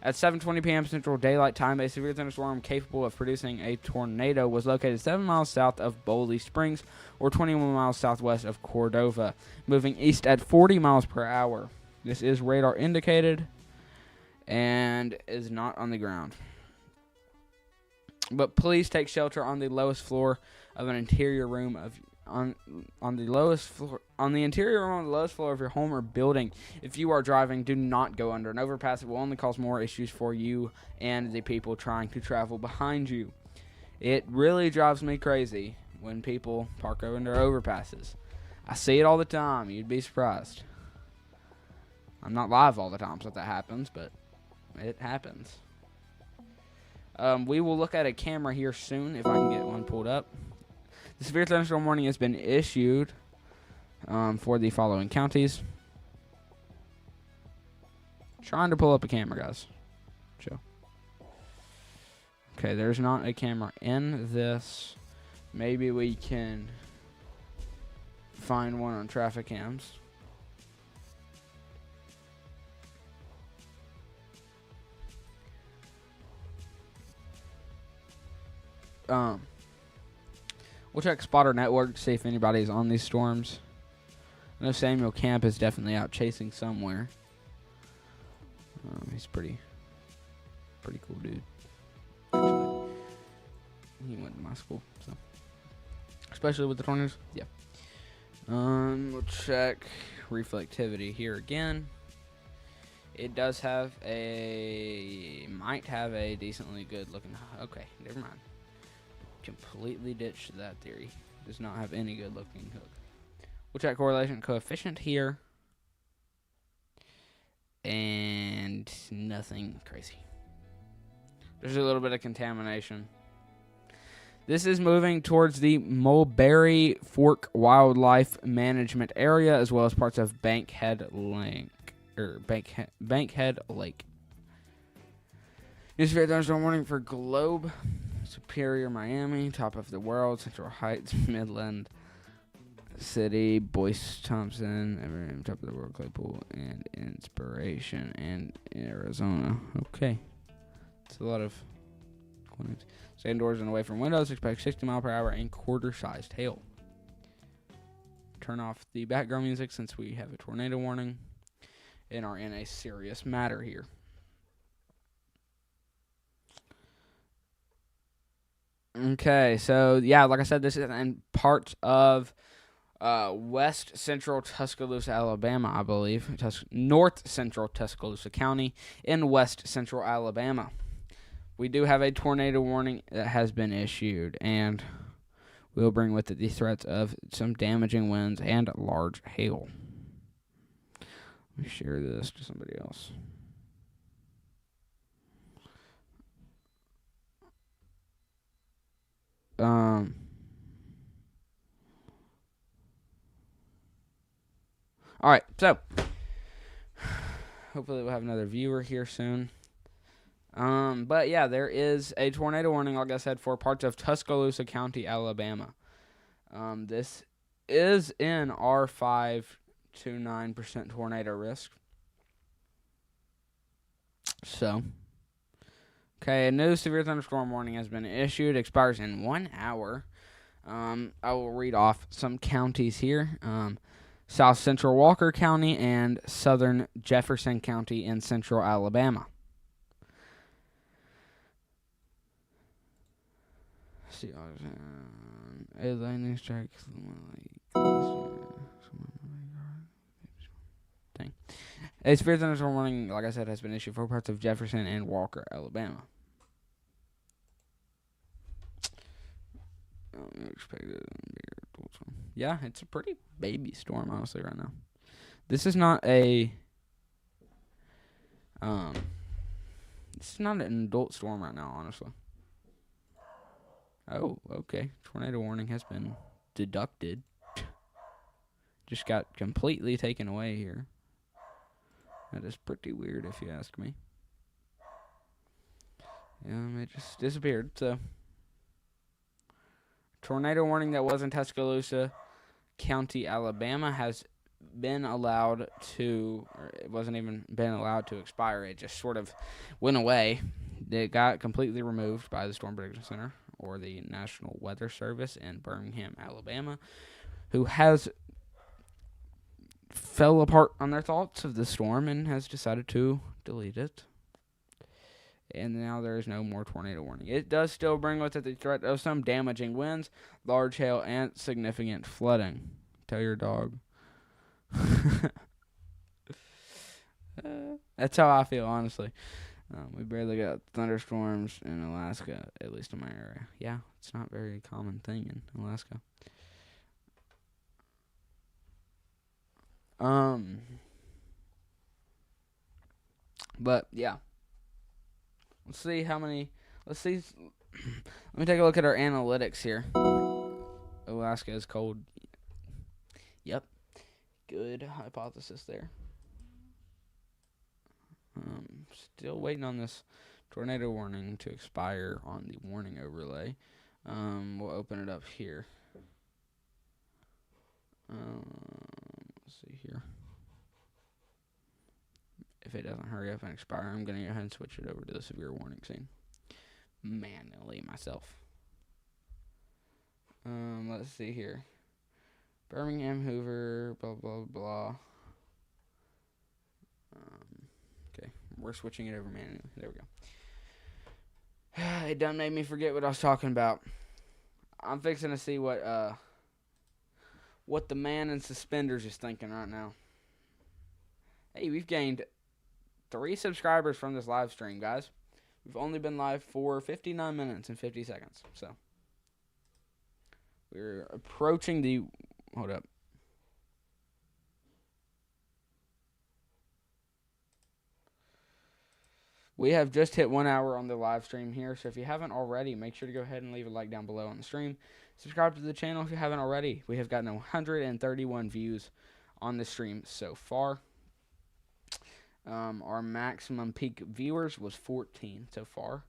At 7:20 p.m. Central Daylight Time, a severe thunderstorm capable of producing a tornado was located 7 miles south of Bowley Springs, or 21 miles southwest of Cordova, moving east at 40 miles per hour. This is radar indicated and is not on the ground. But please take shelter on the lowest floor of an interior room of on the lowest floor on the interior room on the lowest floor of your home or building. If you are driving, do not go under an overpass. It will only cause more issues for you and the people trying to travel behind you. It really drives me crazy when people park under overpasses. I see it all the time. You'd be surprised. I'm not live all the time so that happens, but it happens. We will look at a camera here soon if I can get one pulled up. The severe thunderstorm warning has been issued for the following counties. Trying to pull up a camera, guys. Chill. Okay, there's not a camera in this. Maybe we can find one on traffic cams. We'll check Spotter Network to see if anybody's on these storms. I know Samuel Camp is definitely out chasing somewhere. He's pretty cool dude. Actually, he went to my school, so especially with the tornadoes. Yeah. We'll check reflectivity here again. It does have might have a decently good looking. Okay, never mind. Completely ditched that theory. Does not have any good looking hook. We'll check correlation coefficient here. And nothing crazy. There's a little bit of contamination. This is moving towards the Mulberry Fork Wildlife Management Area, as well as parts of Bankhead Lake. New severe thunderstorm warning for Globe. Superior, Miami, top of the world, Central Heights, Midland City, Boyce Thompson, Everett, top of the world, Claypool, and Inspiration, and Arizona. Okay. It's a lot of coins. Stay indoors and away from windows. Expect 60 mile per hour and quarter-sized hail. Turn off the background music since we have a tornado warning and are in a serious matter here. Okay, so yeah, like I said, this is in parts of west central Tuscaloosa, Alabama, I believe. North central Tuscaloosa County in west central Alabama. We do have a tornado warning that has been issued, and will bring with it the threats of some damaging winds and large hail. Let me share this to somebody else. All right, so hopefully we'll have another viewer here soon. But yeah, there is a tornado warning, like I said, for parts of Tuscaloosa County, Alabama. This is in R5 to 9% tornado risk. So, okay, a new severe thunderstorm warning has been issued. Expires in 1 hour. I will read off some counties here. South Central Walker County and Southern Jefferson County in central Alabama. See, a lightning strike. Dang. A severe thunderstorm warning, like I said, has been issued for parts of Jefferson and Walker, Alabama. Yeah, it's a pretty baby storm, honestly, right now. This is not a this is not an adult storm right now, honestly. Oh, okay. Tornado warning has been deducted. Just got completely taken away here. That is pretty weird, if you ask me. It just disappeared, so. Tornado warning that was in Tuscaloosa County, Alabama, has been allowed to, or it wasn't even been allowed to expire. It just sort of went away. It got completely removed by the Storm Prediction Center, or the National Weather Service in Birmingham, Alabama, who has fell apart on their thoughts of the storm and has decided to delete it. And now there is no more tornado warning. It does still bring with it the threat of some damaging winds, large hail, and significant flooding. Tell your dog. That's how I feel, honestly. We barely got thunderstorms in Alaska, at least in my area. Yeah, it's not a very common thing in Alaska. But yeah. Let's see how many. Let's see. Let me take a look at our analytics here. Alaska is cold. Yep. Good hypothesis there. Still waiting on this tornado warning to expire on the warning overlay. We'll open it up here. Let's see here. If it doesn't hurry up and expire, I'm going to go ahead and switch it over to the severe warning scene. Manually myself. Let's see here. Birmingham, Hoover, blah, blah, blah. Okay, we're switching it over manually. There we go. It done made me forget what I was talking about. I'm fixing to see what the man in suspenders is thinking right now. Hey, we've gained 3 subscribers from this live stream, guys. We've only been live for 59 minutes and 50 seconds. So, we're approaching the... Hold up. We have just hit 1 hour on the live stream here. So, if you haven't already, make sure to go ahead and leave a like down below on the stream. Subscribe to the channel if you haven't already. We have gotten 131 views on the stream so far. Our maximum peak viewers was 14 so far.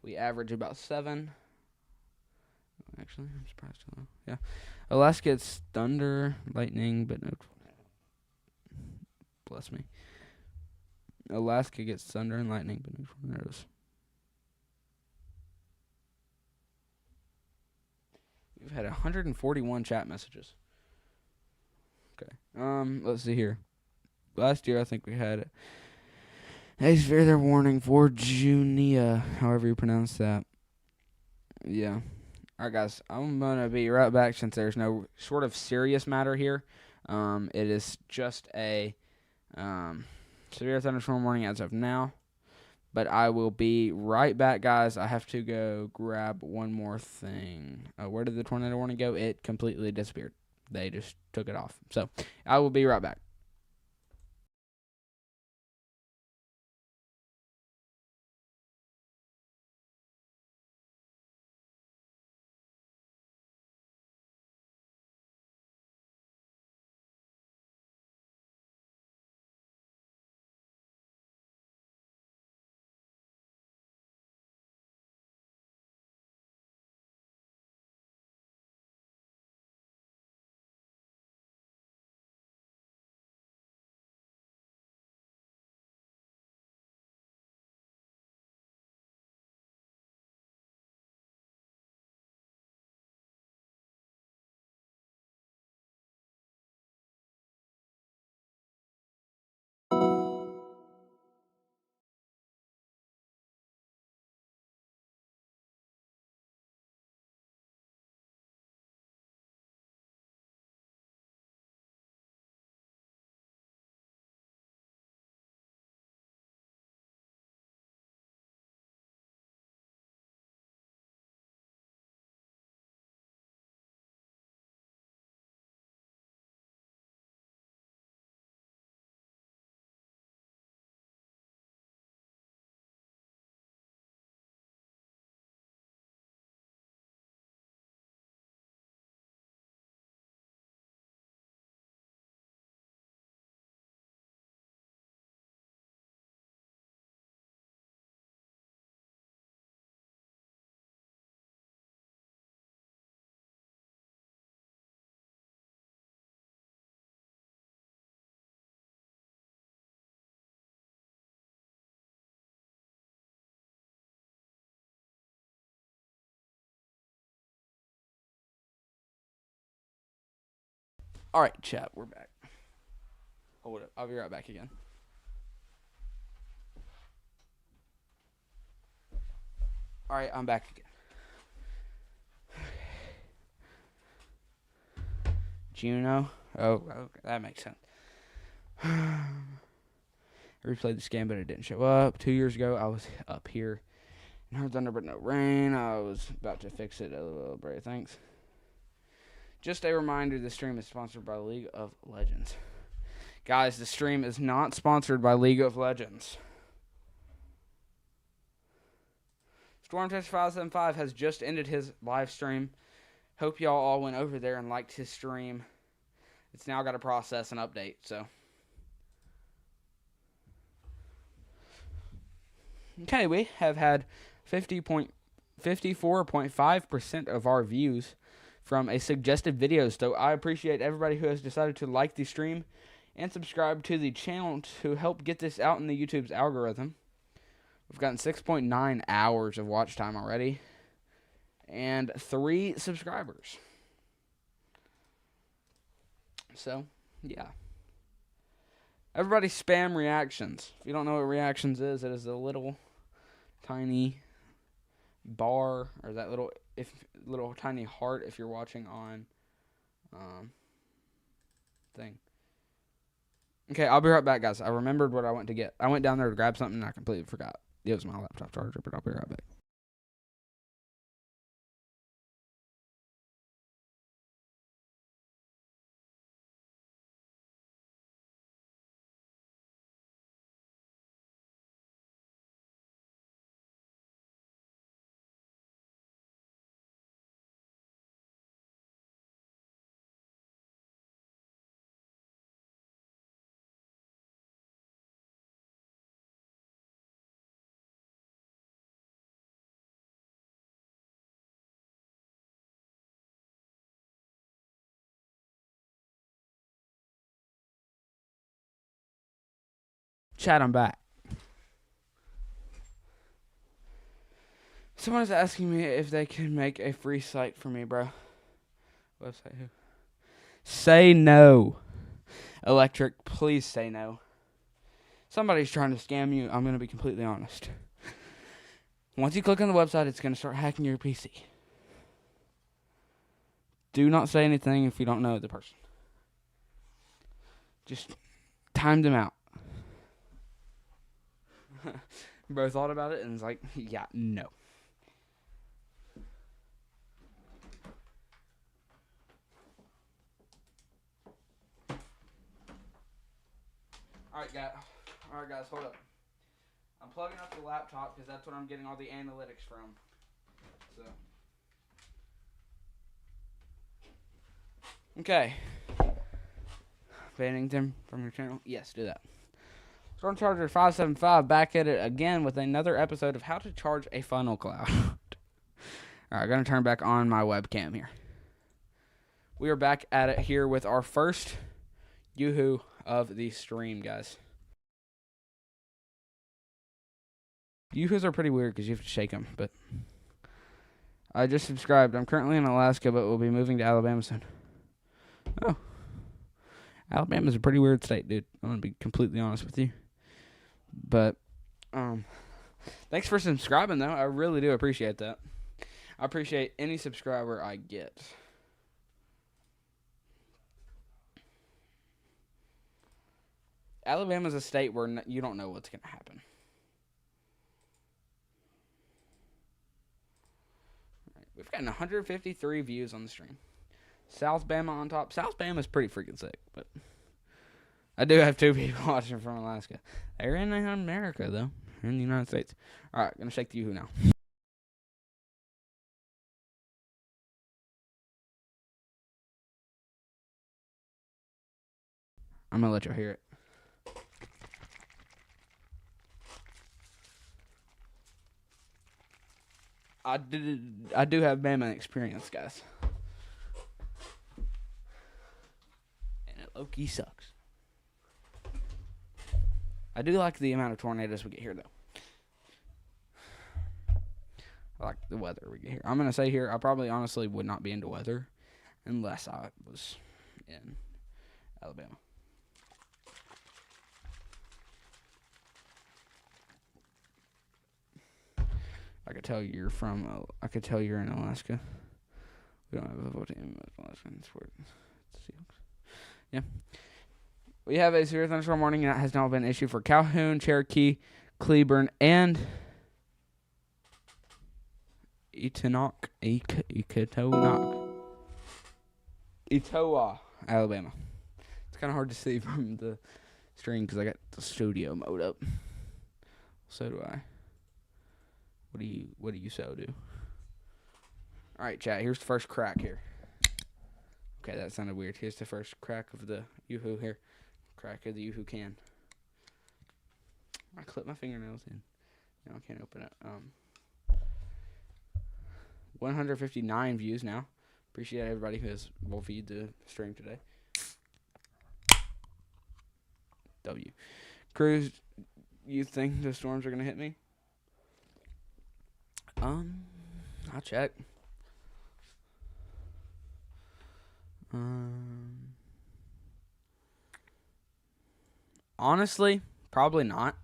We average about 7 Actually, I'm surprised. Yeah. Alaska gets thunder, lightning, but no tornado. Bless me. Alaska gets thunder and lightning, but no tornadoes. We've had 141 chat messages. Okay. Let's see here. Last year, I think we had a severe warning for Junia, however you pronounce that. Yeah. All right, guys. I'm gonna be right back since there's no sort of serious matter here. It is just a severe thunderstorm warning as of now. But I will be right back, guys. I have to go grab one more thing. Where did the tornado warning go? It completely disappeared. They just took it off. So I will be right back. All right, chat. We're back. Hold up. I'll be right back again. All right, I'm back again. Juno. Oh, okay, that makes sense. I replayed this game, but it didn't show up. 2 years ago, I was up here and heard thunder, but no rain. I was about to fix it. A little brave. Thanks. Just a reminder, the stream is sponsored by League of Legends. Guys, the stream is not sponsored by League of Legends. StormTest575 has just ended his live stream. Hope y'all all went over there and liked his stream. It's now got to process and update, so. Okay, we have had 54.5% of our views from a suggested videos, so I appreciate everybody who has decided to like the stream and subscribe to the channel to help get this out in the YouTube's algorithm. We've gotten 6.9 hours of watch time already and 3 subscribers. So, yeah. Everybody spam reactions. If you don't know what reactions is, it is a little tiny bar or that little tiny heart if you're watching on thing. Okay, I'll be right back, guys. I remembered what I went to get. I went down there to grab something and I completely forgot. It was my laptop charger, but I'll be right back. chat, I'm back. Someone's asking me if they can make a free site for me, bro. Website who? Say no. Electric, please say no. Somebody's trying to scam you. I'm going to be completely honest. Once you click on the website, it's going to start hacking your PC. Do not say anything if you don't know the person. Just time them out. Bro thought about it and was like, yeah, no. Alright, guys, hold up. I'm plugging up the laptop because that's what I'm getting all the analytics from. So. Okay. Banning them from your channel? Yes, do that. Storm Charger 575 back at it again with another episode of how to charge a funnel cloud. Alright, I'm going to turn back on my webcam here. We are back at it here with our first Yoo-hoo of the stream, guys. Yoo-hoos are pretty weird because you have to shake them, but I just subscribed. I'm currently in Alaska, but we'll be moving to Alabama soon. Oh. Alabama's a pretty weird state, dude. I'm going to be completely honest with you. But, thanks for subscribing, though. I really do appreciate that. I appreciate any subscriber I get. Alabama's a state where you don't know what's going to happen. We've gotten 153 views on the stream. South Bama on top. South Bama's pretty freaking sick, but I do have 2 people watching from Alaska. They're in America, though. They're in the United States. All right, going to shake the Yoo-hoo now. I'm going to let you hear it. I do have Bama experience, guys. And it low-key sucks. I do like the amount of tornadoes we get here, though. I like the weather we get here. I'm going to say here, I probably honestly would not be into weather unless I was in Alabama. I could tell you're from. I could tell you're in Alaska. We don't have a vote in Alaska sport. Yeah. We have a severe thunderstorm warning that has now been issued for Calhoun, Cherokee, Cleburne, and Etowah, Alabama. It's kind of hard to see from the screen because I got the studio mode up. So do I. What do you so do? All right, chat. Here's the first crack here. Okay, that sounded weird. Here's the first crack of the Yoo-hoo here. Crack of the Yoo-hoo can. I clipped my fingernails in. Now I can't open it. 159 views now. Appreciate everybody who has viewed the stream today. W. Cruz, you think the storms are gonna hit me? I'll check. Honestly, probably not.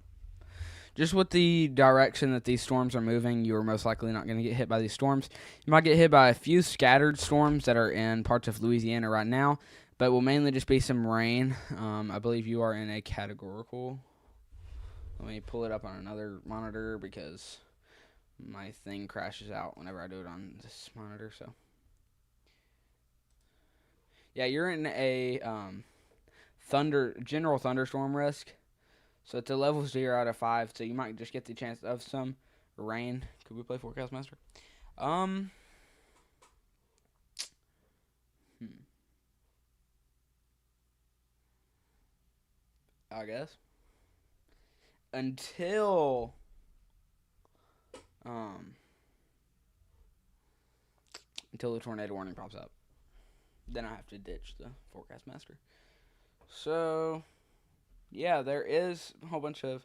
Just with the direction that these storms are moving, you're most likely not going to get hit by these storms. You might get hit by a few scattered storms that are in parts of Louisiana right now, but will mainly just be some rain. I believe you are in a categorical. Let me pull it up on another monitor because my thing crashes out whenever I do it on this monitor. So, yeah, you're in a general thunderstorm risk. So it's a level 0 out of 5. So you might just get the chance of some rain. Could we play Forecast Master? I guess until the tornado warning pops up. Then I have to ditch the Forecast Master. So, yeah, there is a whole bunch of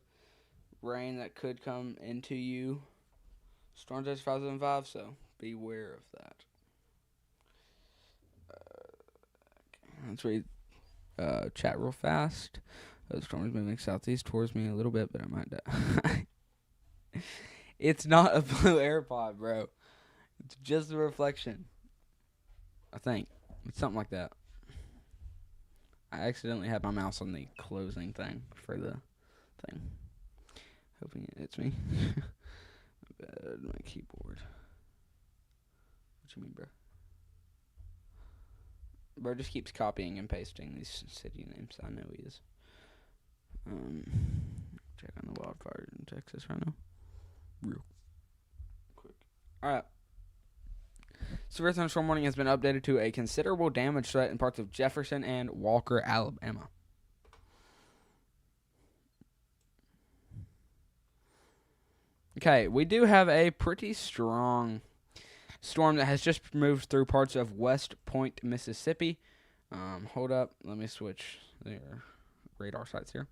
rain that could come into you. Storm Days 2005, so beware of that. Let's read chat real fast. The storm is moving southeast towards me a little bit, but I might die. It's not a blue AirPod, bro. It's just a reflection. I think. It's something like that. I accidentally had my mouse on the closing thing for the thing. Hoping it hits me. My keyboard. What you mean, bro? Bro just keeps copying and pasting these city names. I know he is. Check on the wildfire in Texas right now. Real quick. Alright. Severe thunderstorm warning has been updated to a considerable damage threat in parts of Jefferson and Walker, Alabama. Okay, we do have a pretty strong storm that has just moved through parts of West Point, Mississippi. Hold up. Let me switch their radar sites here.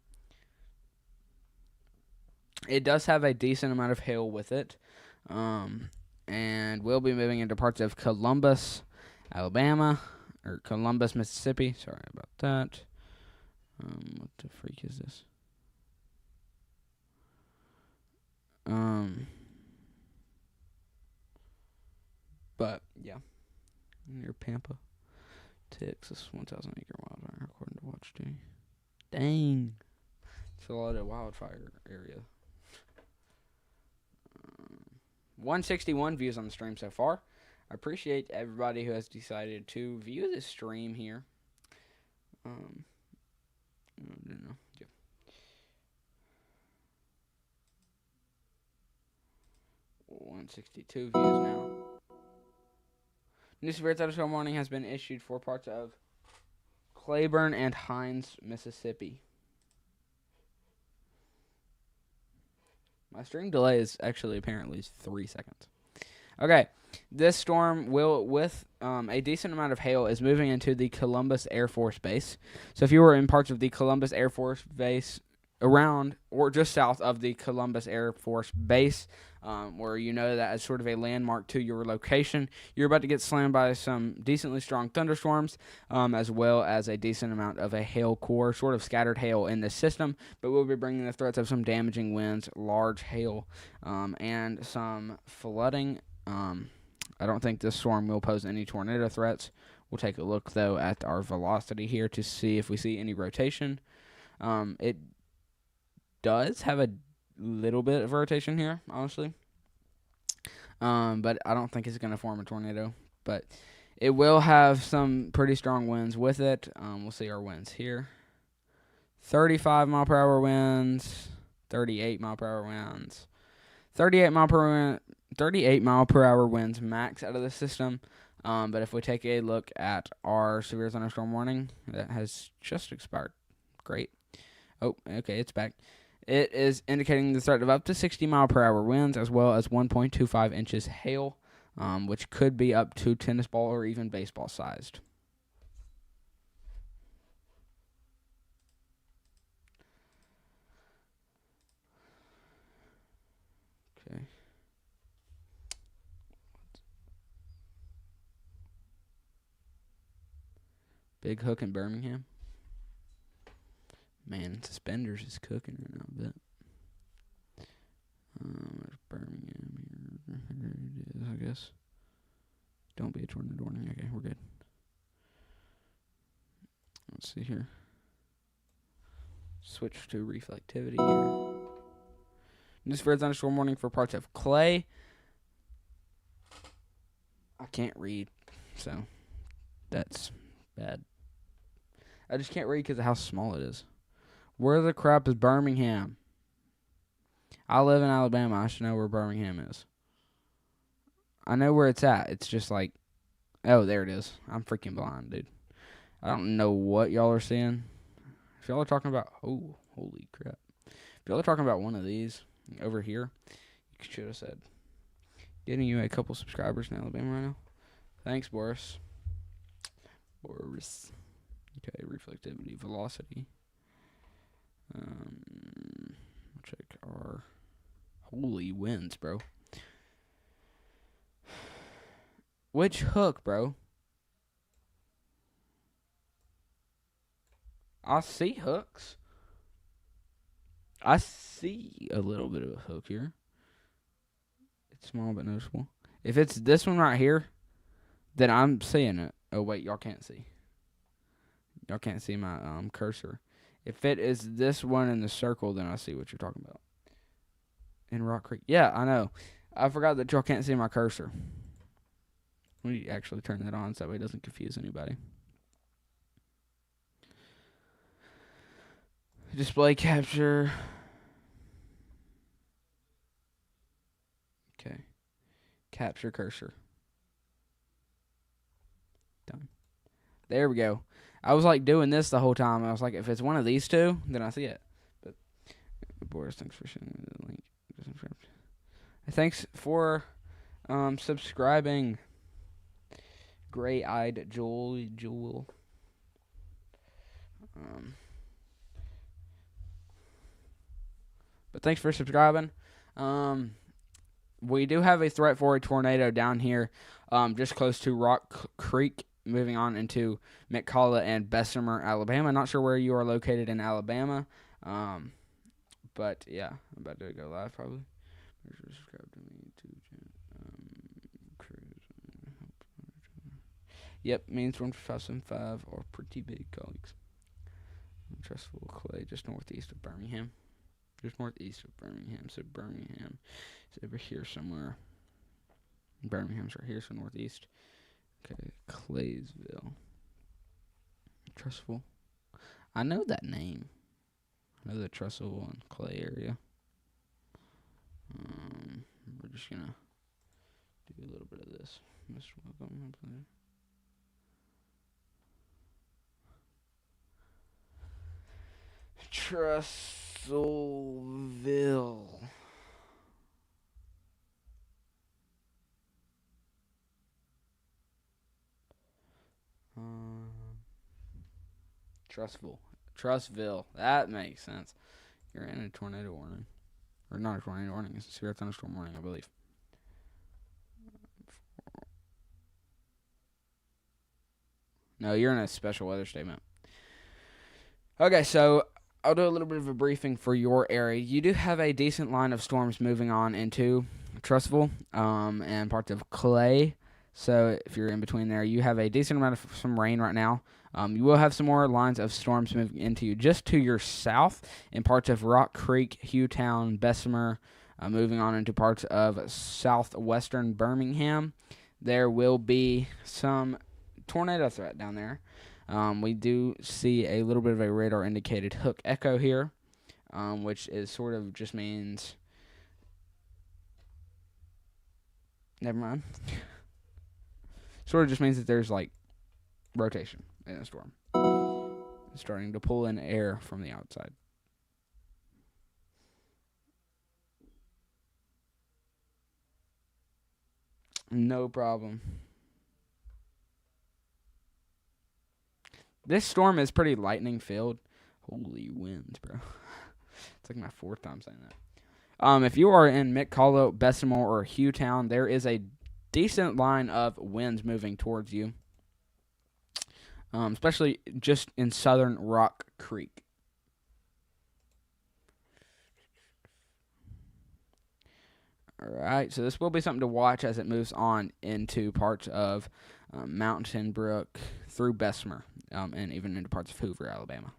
It does have a decent amount of hail with it. And we'll be moving into parts of Columbus, Alabama, or Columbus, Mississippi. Sorry about that. What the freak is this? But yeah, near Pampa, Texas, 1,000 acre wildfire according to Watch Day. Dang, it's a lot of wildfire area. 161 views on the stream so far. I appreciate everybody who has decided to view this stream here. I don't know. Yeah. .162 views now. New severe thunderstorm warning has been issued for parts of Claiborne and Hines, Mississippi. My stream delay is actually apparently 3 seconds. Okay, this storm will, with a decent amount of hail, is moving into the Columbus Air Force Base. So if you were in parts of the Columbus Air Force Base, around or just south of the Columbus Air Force Base, where you know that as sort of a landmark to your location, you're about to get slammed by some decently strong thunderstorms, as well as a decent amount of a hail core, sort of scattered hail in this system, but we'll be bringing the threats of some damaging winds, large hail, and some flooding. I don't think this storm will pose any tornado threats. We'll take a look, though, at our velocity here to see if we see any rotation. It does have a little bit of rotation here, honestly. But I don't think it's going to form a tornado. But it will have some pretty strong winds with it. We'll see our winds here. 35 mile per hour winds, 38 mile per hour winds, 38 mile per hour winds max out of the system. But if we take a look at our severe thunderstorm warning, that has just expired. Great. Oh, okay, it's back. It is indicating the threat of up to 60 mile per hour winds, as well as 1.25 inches hail, which could be up to tennis ball or even baseball sized. Okay. Big Hook in Birmingham. Man, Suspenders is cooking right now, I bet. There's Birmingham here. Here it is, I guess. Don't be a tornado warning. Okay, we're good. Let's see here. Switch to reflectivity here. This severe thunderstorm warning for parts of Clay. I can't read, so that's bad. I just can't read because of how small it is. Where the crap is Birmingham? I live in Alabama. I should know where Birmingham is. I know where it's at. It's just like, oh, there it is. I'm freaking blind, dude. I don't know what y'all are seeing. If y'all are talking about, oh, holy crap. If y'all are talking about one of these over here, you should have said, getting you a couple subscribers in Alabama right now. Thanks, Boris. Okay, reflectivity, velocity. Check our holy winds, bro. Which hook, bro? I see hooks. I see a little bit of a hook here. It's small but noticeable. If it's this one right here, then I'm seeing it. Oh wait, y'all can't see. Y'all can't see my cursor. If it is this one in the circle, then I see what you're talking about. In Rock Creek. Yeah, I know. I forgot that y'all can't see my cursor. Let me actually turn that on so that way it doesn't confuse anybody. Display capture. Okay. Capture cursor. Done. There we go. I was like doing this the whole time. I was like, if it's one of these two, then I see it. But Boris, thanks for sharing the link. Thanks for subscribing. Gray-eyed Jewel. But thanks for subscribing. We do have a threat for a tornado down here, just close to Rock Creek, moving on into McCalla and Bessemer, Alabama. Not sure where you are located in Alabama, but yeah, I'm about to go live probably. Subscribe to me YouTube channel. Yep, main storm 2005 are pretty big, colleagues. Trustful Clay, just northeast of Birmingham. Just northeast of Birmingham. So Birmingham is over here somewhere. Birmingham's right here, so northeast. Okay, Claysville. Trustful. I know that name. I know the Trustful and Clay area. We're just gonna do a little bit of this. Mr. Welcome. Trustful. Trustville. That makes sense. You're in a tornado warning. Or not a tornado warning. It's a severe thunderstorm warning, I believe. No, you're in a special weather statement. Okay, so I'll do a little bit of a briefing for your area. You do have a decent line of storms moving on into Trustville and parts of Clay. So if you're in between there, you have a decent amount of some rain right now. You will have some more lines of storms moving into you just to your south in parts of Rock Creek, Hughtown, Bessemer, moving on into parts of southwestern Birmingham. There will be some tornado threat down there. We do see a little bit of a radar indicated hook echo here, which is sort of just means. Never mind. Sort of just means that there's like rotation in a storm. It's starting to pull in air from the outside. No problem. This storm is pretty lightning filled. Holy winds, bro. It's like my fourth time saying that. If you are in McCalla, Bessemer, or Hughtown, there is a decent line of winds moving towards you. Especially just in southern Rock Creek. Alright, so this will be something to watch as it moves on into parts of Mountain Brook through Bessemer, and even into parts of Hoover, Alabama.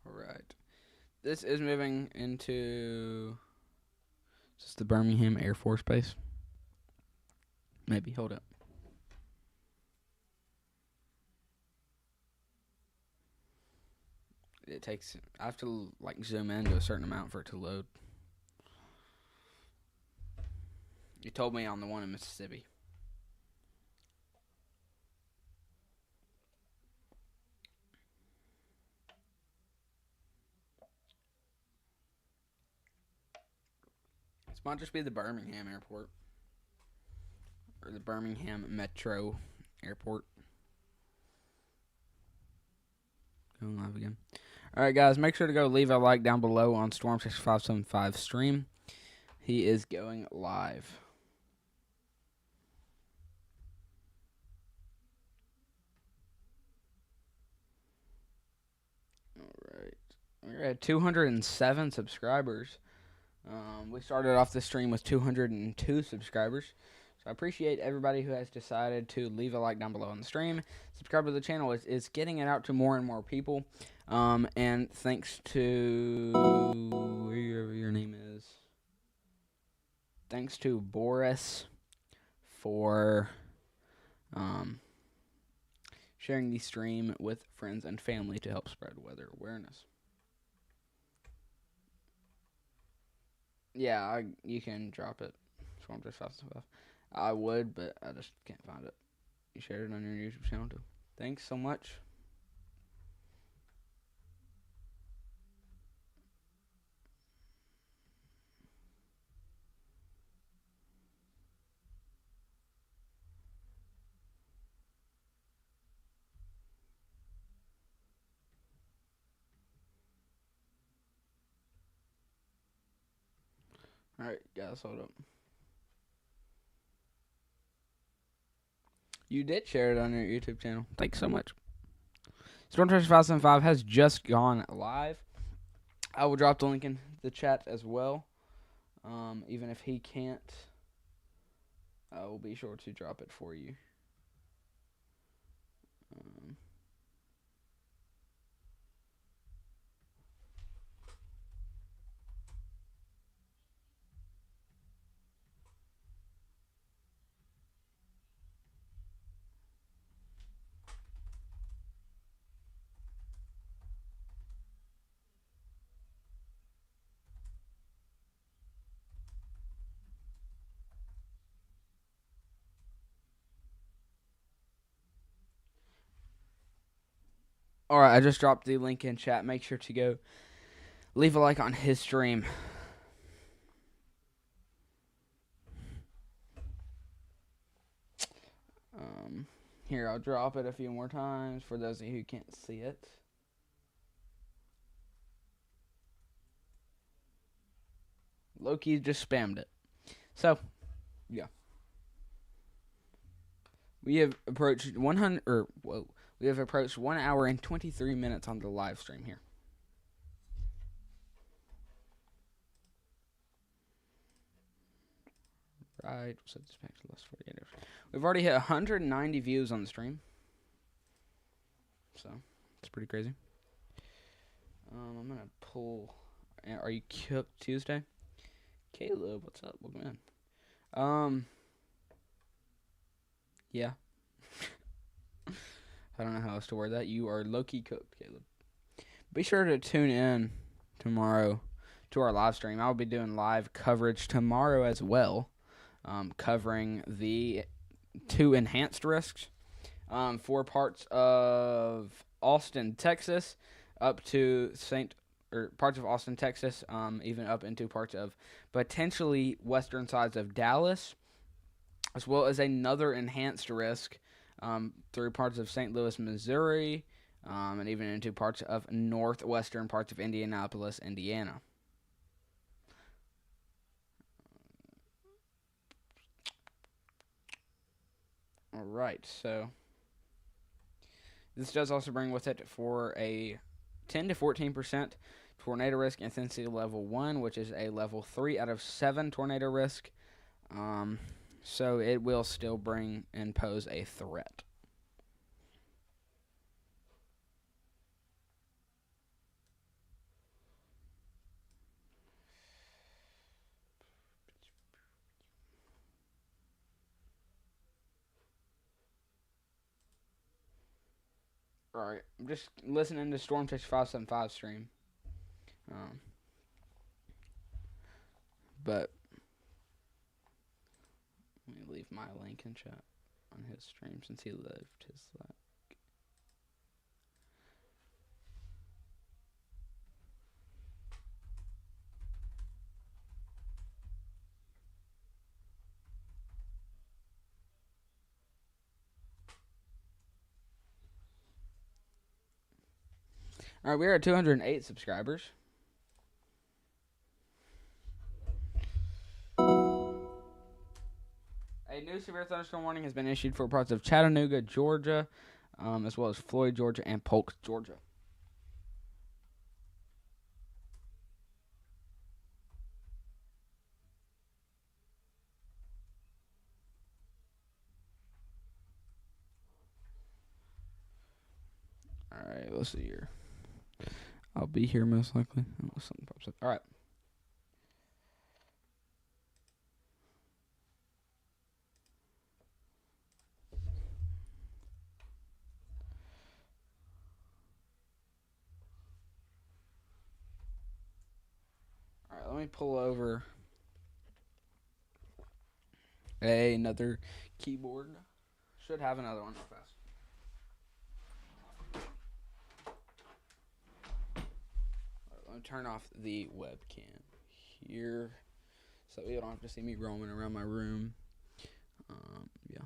Alright. This is moving into just the Birmingham Air Force Base. Maybe, hold up. It takes, I have to like zoom in to a certain amount for it to load. You told me on the one in Mississippi. This might just be the Birmingham airport. Or the Birmingham Metro Airport. Going live again. Alright, guys, make sure to go leave a like down below on Storm6575 stream. He is going live. Alright. We're at 207 subscribers. We started off the stream with 202 subscribers. So I appreciate everybody who has decided to leave a like down below on the stream. Subscribe to the channel. It's getting it out to more and more people. And thanks to whoever your name is. Thanks to Boris for sharing the stream with friends and family to help spread weather awareness. Yeah, you can drop it. Storm just fast enough. I would, but I just can't find it. You shared it on your YouTube channel too. Thanks so much. Alright, guys, hold up. You did share it on your YouTube channel. Thanks so much. Storm2005 has just gone live. I will drop the link in the chat as well. Even if he can't, I will be sure to drop it for you. Alright, I just dropped the link in chat. Make sure to go leave a like on his stream. Here, I'll drop it a few more times for those of you who can't see it. Loki just spammed it. So, yeah. We have approached 100 we have approached 1 hour and 23 minutes on the live stream here. Right, set this back to last 48 hours. We've already hit 190 views on the stream. So, it's pretty crazy. I'm going to pull... Are you cooked Tuesday? Caleb, what's up? Welcome in. Yeah. I don't know how else to word that. You are low-key cooked, Caleb. Be sure to tune in tomorrow to our live stream. I'll be doing live coverage tomorrow as well, covering the 2 enhanced risks for parts of Austin, Texas, up to parts of Austin, Texas, even up into parts of potentially western sides of Dallas, as well as another enhanced risk through parts of St. Louis, Missouri, and even into parts of northwestern parts of Indianapolis, Indiana. All right, so this does also bring with it for a 10 to 14% tornado risk intensity level 1, which is a level 3 out of 7 tornado risk. So it will still bring and pose a threat. Alright, I'm just listening to Storm6575 stream. But let me leave my link in chat on his stream since he left his like. All right, we're at 208 subscribers. A new severe thunderstorm warning has been issued for parts of Chattanooga, Georgia, as well as Floyd, Georgia, and Polk, Georgia. All right, let's see here. I'll be here most likely unless something pops up. All right. All right, let me pull over another keyboard. Should have another one real fast. All right, let me turn off the webcam here so you don't have to see me roaming around my room. Yeah.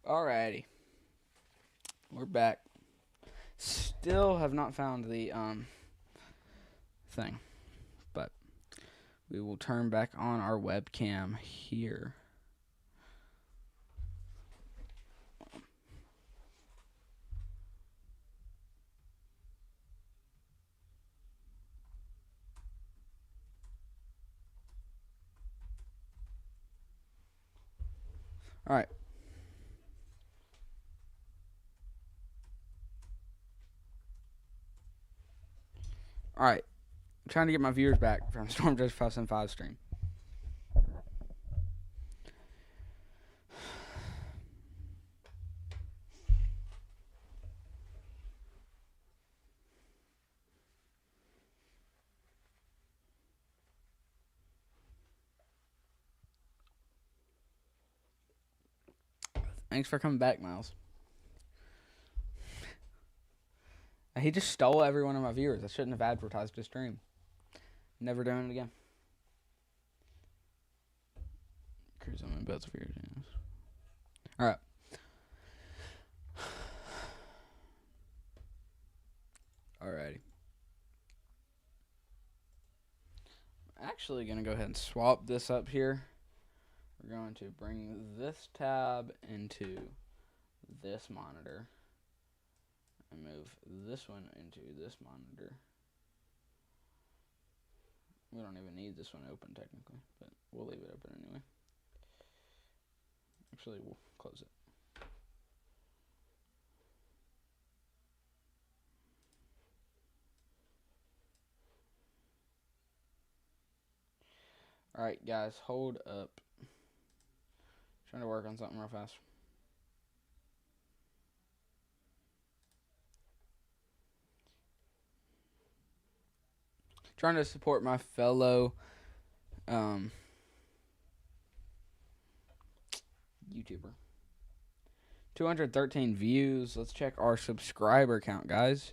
Alrighty. We're back. Still have not found the thing. But we will turn back on our webcam here. All right. All right. I'm trying to get my viewers back from Storm Judge 575 stream. Thanks for coming back, Miles. He just stole every one of my viewers. I shouldn't have advertised his stream. Never doing it again. Cruise on my belts of viewers. Yes. All right. Alrighty. I'm actually going to go ahead and swap this up here. We're going to bring this tab into this monitor and move this one into this monitor. We don't even need this one open technically, but we'll leave it open anyway. Actually, we'll close it. Alright, guys, hold up. Trying to work on something real fast. Trying to support my fellow YouTuber. 213 views. Let's check our subscriber count, guys.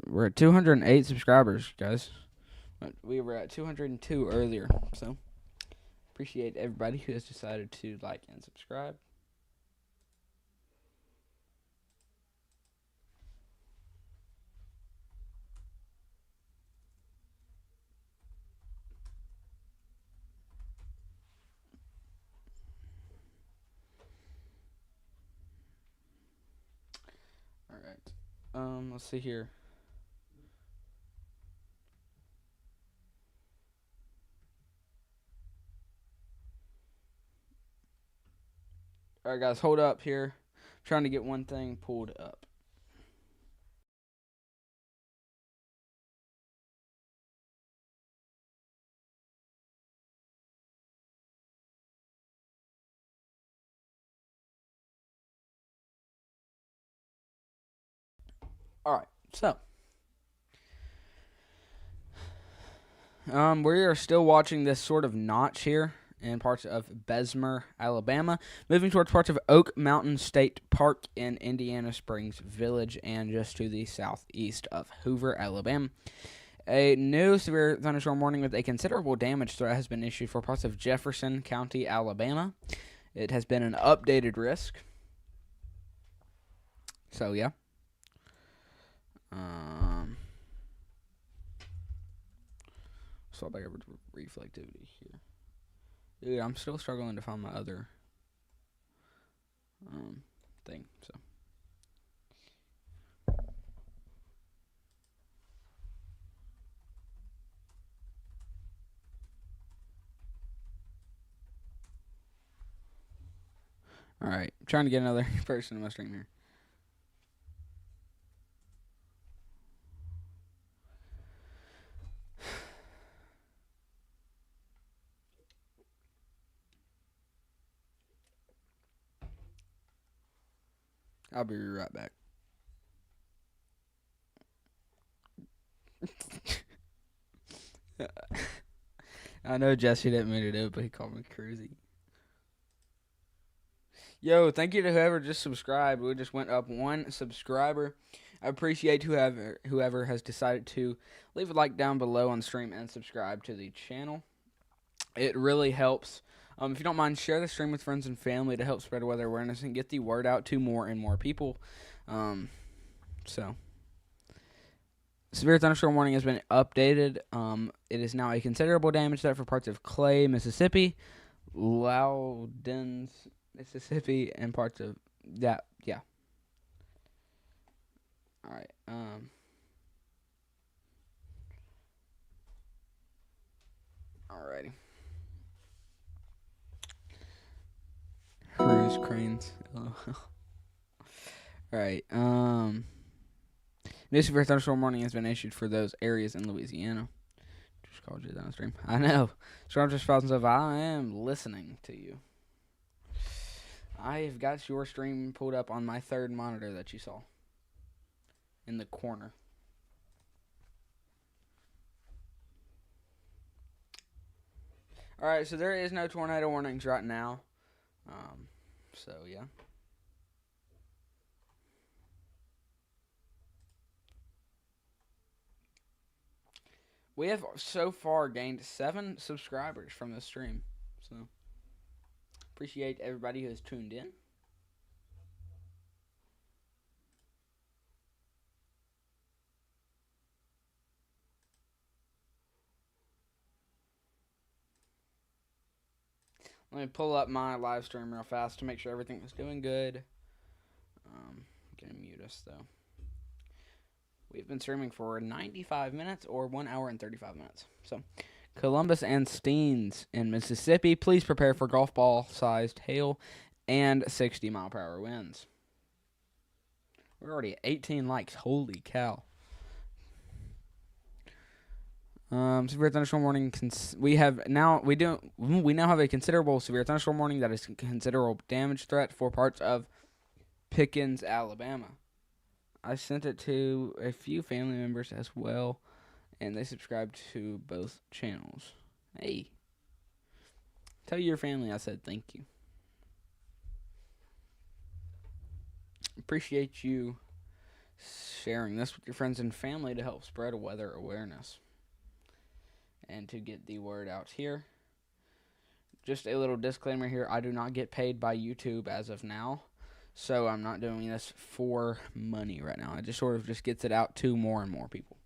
We're at 208 subscribers, guys. We were at 202 earlier, so appreciate everybody who has decided to like and subscribe. All right. Let's see here. All right, guys, hold up here. I'm trying to get one thing pulled up. All right, so we are still watching this sort of notch here in parts of Bessemer, Alabama, moving towards parts of Oak Mountain State Park in Indiana Springs Village, and just to the southeast of Hoover, Alabama. A new severe thunderstorm warning with a considerable damage threat has been issued for parts of Jefferson County, Alabama. It has been an updated risk. So, yeah. Swap back over to reflectivity here. Dude, I'm still struggling to find my other thing, so. Alright, I'm trying to get another person in my stream here. I'll be right back. I know Jesse didn't mean to do it, but he called me crazy. Yo, thank you to whoever just subscribed. We just went up one subscriber. I appreciate whoever has decided to leave a like down below on the stream and subscribe to the channel. It really helps. If you don't mind, share the stream with friends and family to help spread weather awareness and get the word out to more and more people. So, severe thunderstorm warning has been updated. It is now a considerable damage threat for parts of Clay, Mississippi, Loudon, Mississippi, and parts of that. Yeah. All right. Alrighty. Cruise cranes. Alright, new severe thunderstorm warning has been issued for those areas in Louisiana. Just called you downstream. I know. Storm just thousands of I am listening to you. I've got your stream pulled up on my third monitor that you saw. In the corner. Alright, so there is no tornado warnings right now. So, yeah. We have so far gained 7 subscribers from this stream. So, appreciate everybody who has tuned in. Let me pull up my live stream real fast to make sure everything is doing good. I'm going to mute us, though. We've been streaming for 95 minutes or 1 hour and 35 minutes. So, Columbus and Steens in Mississippi, please prepare for golf ball-sized hail and 60-mile-per-hour winds. We're already at 18 likes. Holy cow. Severe thunderstorm warning. We now have a considerable severe thunderstorm warning that is considerable damage threat for parts of Pickens, Alabama. I sent it to a few family members as well, and they subscribe to both channels. Hey, tell your family I said thank you. Appreciate you sharing this with your friends and family to help spread weather awareness and to get the word out here. Just a little disclaimer here, I do not get paid by YouTube as of now, so I'm not doing this for money right now. It just sort of just gets it out to more and more people.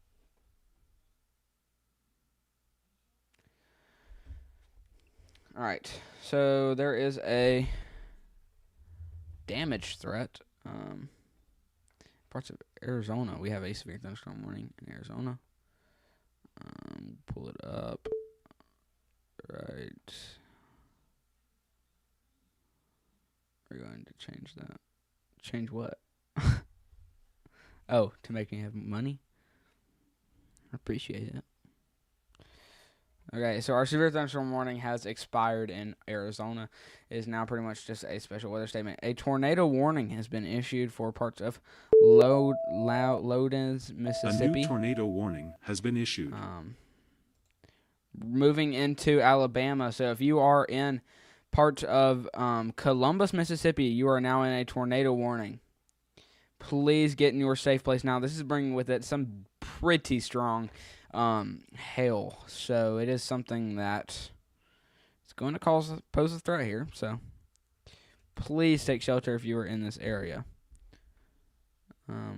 Alright, so there is a damage threat. Parts of Arizona, we have a severe thunderstorm warning in Arizona. Pull it up. Right. We're going to change that. Change what? Oh, to make me have money? I appreciate it. Okay, so our severe thunderstorm warning has expired in Arizona. It is now pretty much just a special weather statement. A tornado warning has been issued for parts of Loudon, Mississippi. A new tornado warning has been issued. Moving into Alabama. So if you are in parts of Columbus, Mississippi, you are now in a tornado warning. Please get in your safe place now. This is bringing with it some pretty strong hail, so it is something that is going to pose a threat here. So please take shelter if you are in this area. I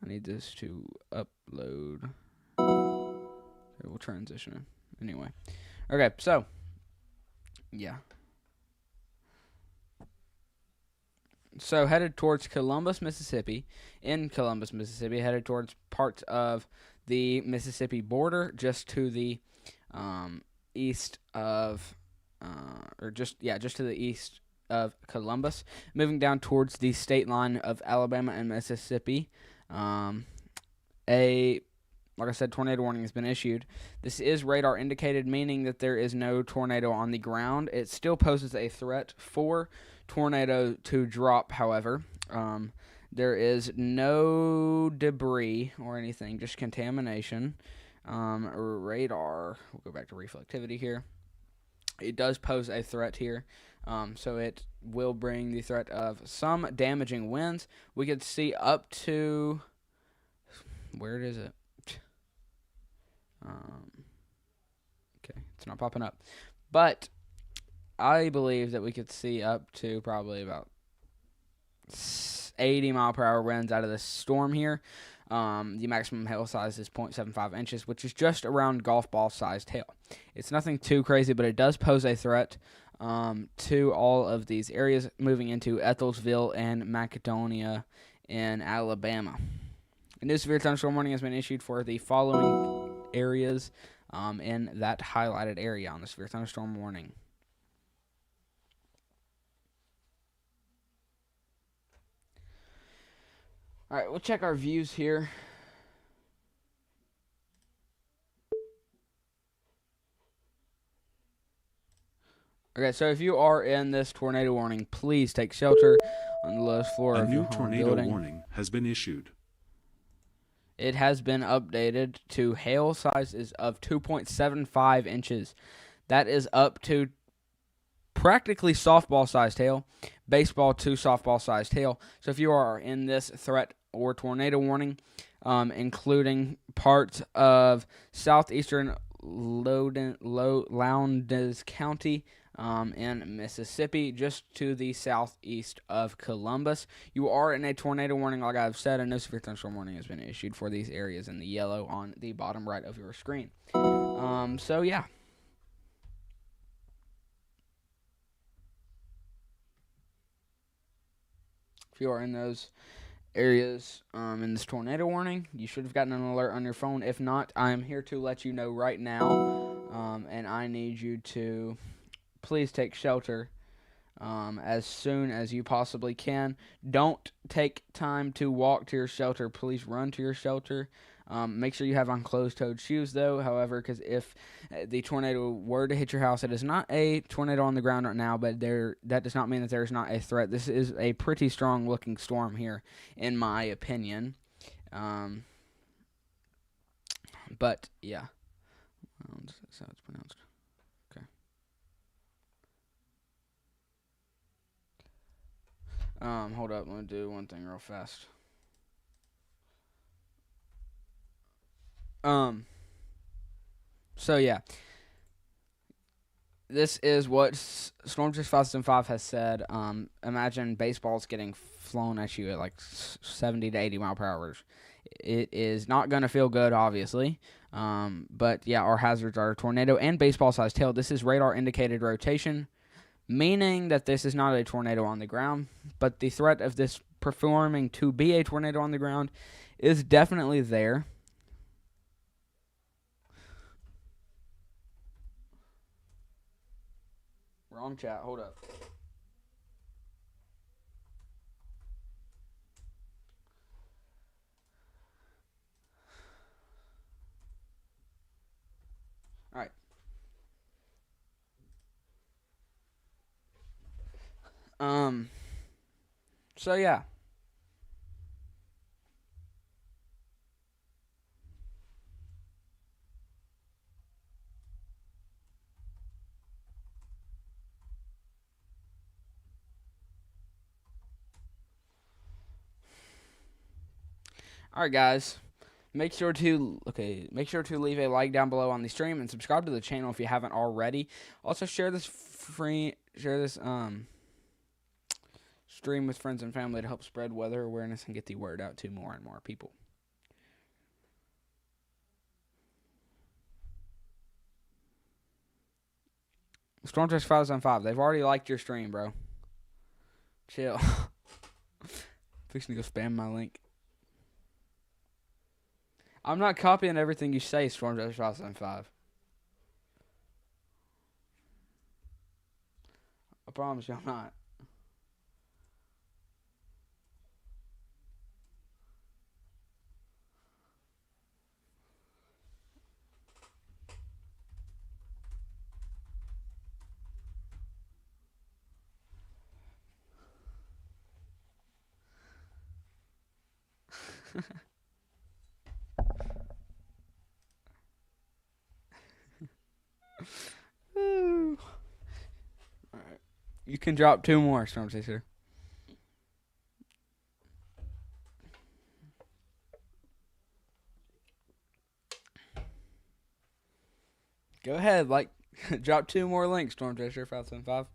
need this to upload. Okay, we'll transition anyway. Okay, so yeah. So headed towards Columbus, Mississippi. In Columbus, Mississippi, headed towards parts of the Mississippi border, just to the east of, just to the east of Columbus. Moving down towards the state line of Alabama and Mississippi. Like I said, tornado warning has been issued. This is radar indicated, meaning that there is no tornado on the ground. It still poses a threat for tornado to drop, however. There is no debris or anything, just contamination. Radar, we'll go back to reflectivity here. It does pose a threat here, so it will bring the threat of some damaging winds. We could see up to, where is it? Okay, it's not popping up. But I believe that we could see up to probably about 80 mile per hour winds out of this storm here. The maximum hail size is 0.75 inches, which is just around golf ball sized hail. It's nothing too crazy, but it does pose a threat to all of these areas, moving into Ethelsville and Macedonia in Alabama. A new severe thunderstorm warning has been issued for the following areas in that highlighted area on the severe thunderstorm warning. All right, we'll check our views here. Okay, so if you are in this tornado warning, please take shelter on the lowest floor of your home building. A new tornado warning has been issued. It has been updated to hail sizes of 2.75 inches. That is up to practically softball-sized hail, baseball to softball-sized hail. So if you are in this threat or tornado warning, including parts of southeastern Lowndes County in Mississippi, just to the southeast of Columbus, you are in a tornado warning. Like I've said, a no severe thunderstorm warning has been issued for these areas in the yellow on the bottom right of your screen. So yeah. If you are in those areas in this tornado warning, you should have gotten an alert on your phone. If not, I am here to let you know right now, and I need you to please take shelter as soon as you possibly can. Don't take time to walk to your shelter. Please run to your shelter. Make sure you have on closed-toed shoes, though. However, because if the tornado were to hit your house, it is not a tornado on the ground right now, but that does not mean that there is not a threat. This is a pretty strong-looking storm here, in my opinion. But yeah, that's how it's pronounced. Okay. Hold up. Let me do one thing real fast. So yeah, this is what Storm 2005 has said. Imagine baseballs getting flown at you at like 70 to 80 mile per hour. It is not going to feel good, obviously. But yeah, our hazards are tornado and baseball-sized hail. This is radar-indicated rotation, meaning that this is not a tornado on the ground, but the threat of this performing to be a tornado on the ground is definitely there. Wrong chat. Hold up. All right. So yeah. All right, guys. Make sure to leave a like down below on the stream and subscribe to the channel if you haven't already. Also share this stream with friends and family to help spread weather awareness and get the word out to more and more people. Storm 2005. They've already liked your stream, bro. Chill. Fixing to go spam my link. I'm not copying everything you say, Storm 2005. I promise you I'm not. Alright. You can drop 2 more, Storm Chaser. Go ahead, drop 2 more links, Storm Chaser 575.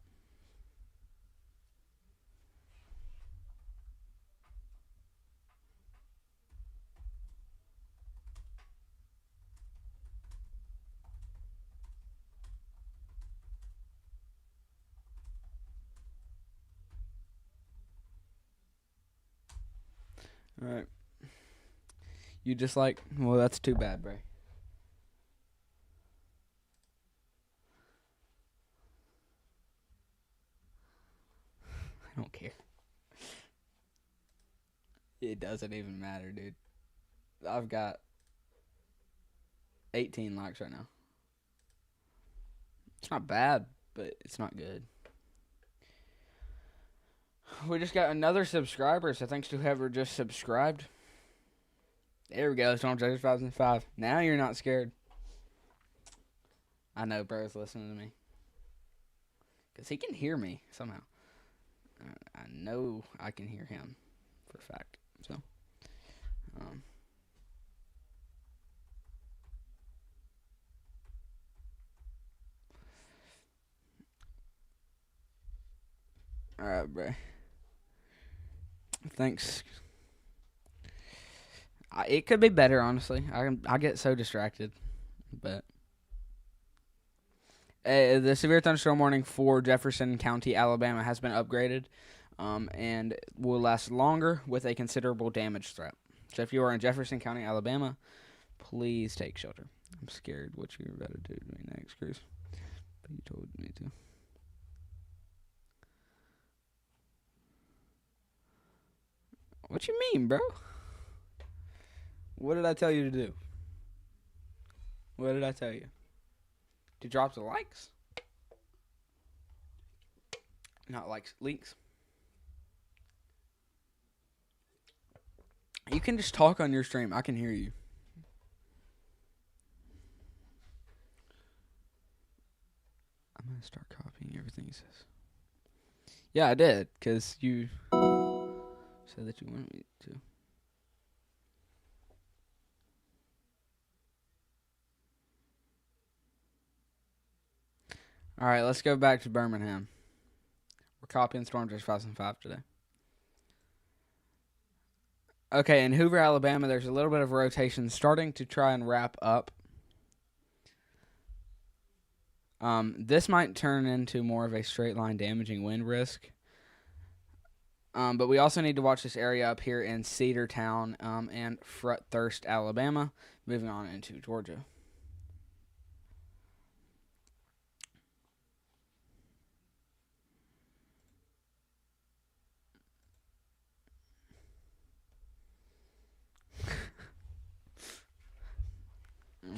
Alright. You just well, that's too bad, bro. I don't care. It doesn't even matter, dude. I've got 18 likes right now. It's not bad, but it's not good. We just got another subscriber, so thanks to whoever just subscribed. There we go, Storm 2005. Now you're not scared. I know bro's listening to me. Because he can hear me somehow. I know I can hear him for a fact. So, alright, bro. Thanks. It could be better, honestly. I get so distracted, but the severe thunderstorm warning for Jefferson County, Alabama, has been upgraded, and will last longer with a considerable damage threat. So if you are in Jefferson County, Alabama, please take shelter. I'm scared what you're about to do to me next, Chris. But you told me to. What you mean, bro? What did I tell you to do? What did I tell you? To drop the likes? Not likes, links. You can just talk on your stream. I can hear you. I'm going to start copying everything he says. Yeah, I did, because you said that you wanted me to. All right, let's go back to Birmingham. We're copying Storm Chasers 5005 today. Okay, in Hoover, Alabama, there's a little bit of rotation starting to try and wrap up. This might turn into more of a straight line damaging wind risk. But we also need to watch this area up here in Cedartown and Thirst, Alabama, moving on into Georgia.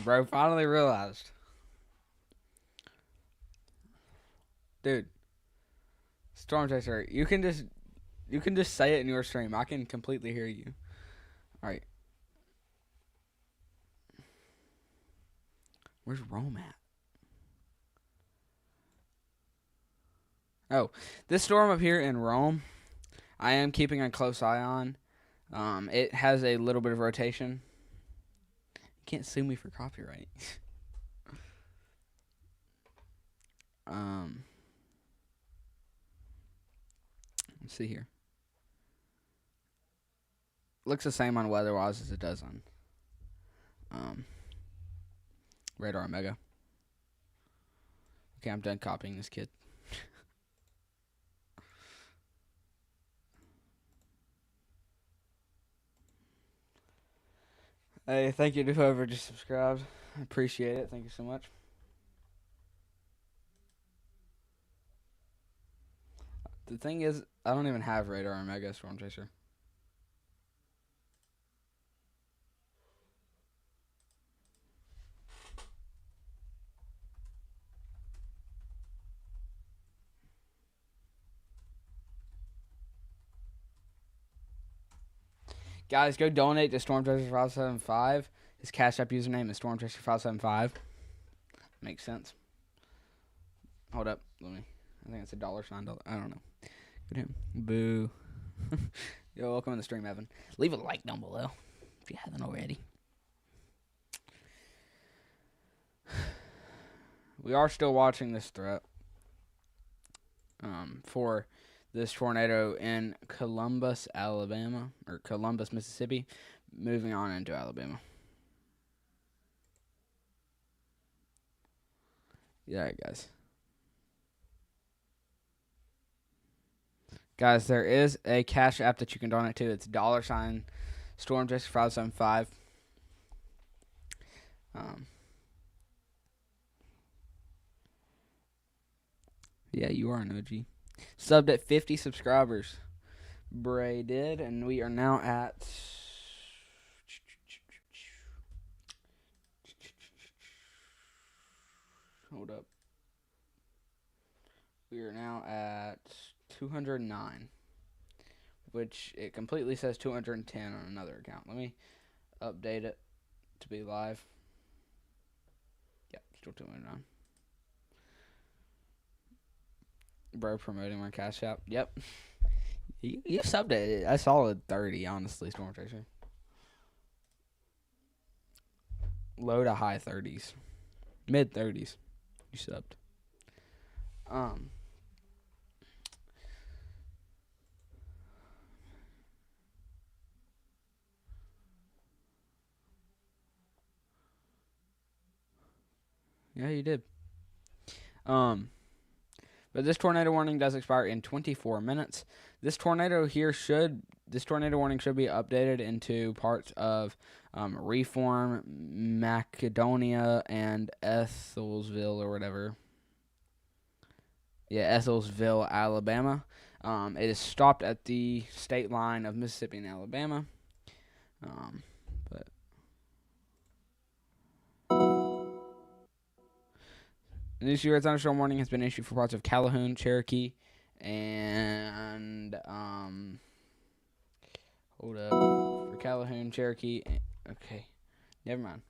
Bro, finally realized. Dude, Storm Chaser, you can just say it in your stream. I can completely hear you. All right. Where's Rome at? Oh, this storm up here in Rome, I am keeping a close eye on. It has a little bit of rotation. You can't sue me for copyright. Let's see here. Looks the same on weather-wise as it does on Radar Omega. Okay, I'm done copying this kid. Hey, thank you to whoever just subscribed. I appreciate it. Thank you so much. The thing is, I don't even have Radar Omega Storm Chaser. Guys, go donate to Stormchaser575. His Cash App username is Stormchaser575. Makes sense. Hold up. I think it's a $sign. I don't know. Good him. Boo. Yo, welcome in the stream, Evan. Leave a like down below if you haven't already. We are still watching this threat for this tornado in Columbus, Alabama, or Columbus, Mississippi, moving on into Alabama. Yeah, all right, guys. Guys, there is a Cash App that you can donate to. It's $StormChaser575. Yeah, you are an OG. Subbed at 50 subscribers. Bray did, and we are now at... Hold up. We are now at 209, which it completely says 210 on another account. Let me update it to be live. Yep, still 209. Bro promoting my Cash App. Yep. You subbed it. I saw it 30, honestly, Storm Chaser. Low to high 30s. Mid 30s. You subbed. Yeah, you did. But this tornado warning does expire in 24 minutes. This tornado warning should be updated into parts of Reform, Macedonia, and Ethelsville or whatever. Yeah, Ethelsville, Alabama. It is stopped at the state line of Mississippi and Alabama. But the new severe thunderstorm warning has been issued for parts of Calhoun, Cherokee, and hold up, for Calhoun, Cherokee. Okay, never mind.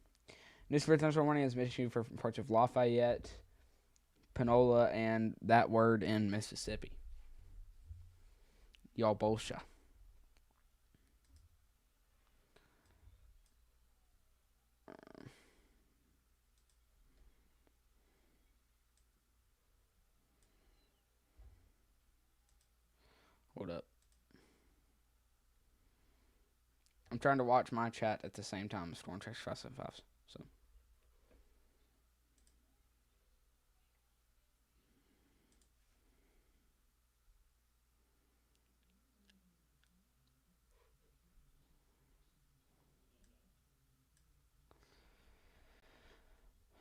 New severe thunderstorm warning has been issued for parts of Lafayette, Panola, and that word in Mississippi. Y'all bullshit. Hold up. I'm trying to watch my chat at the same time as Storm Tracker 575. So.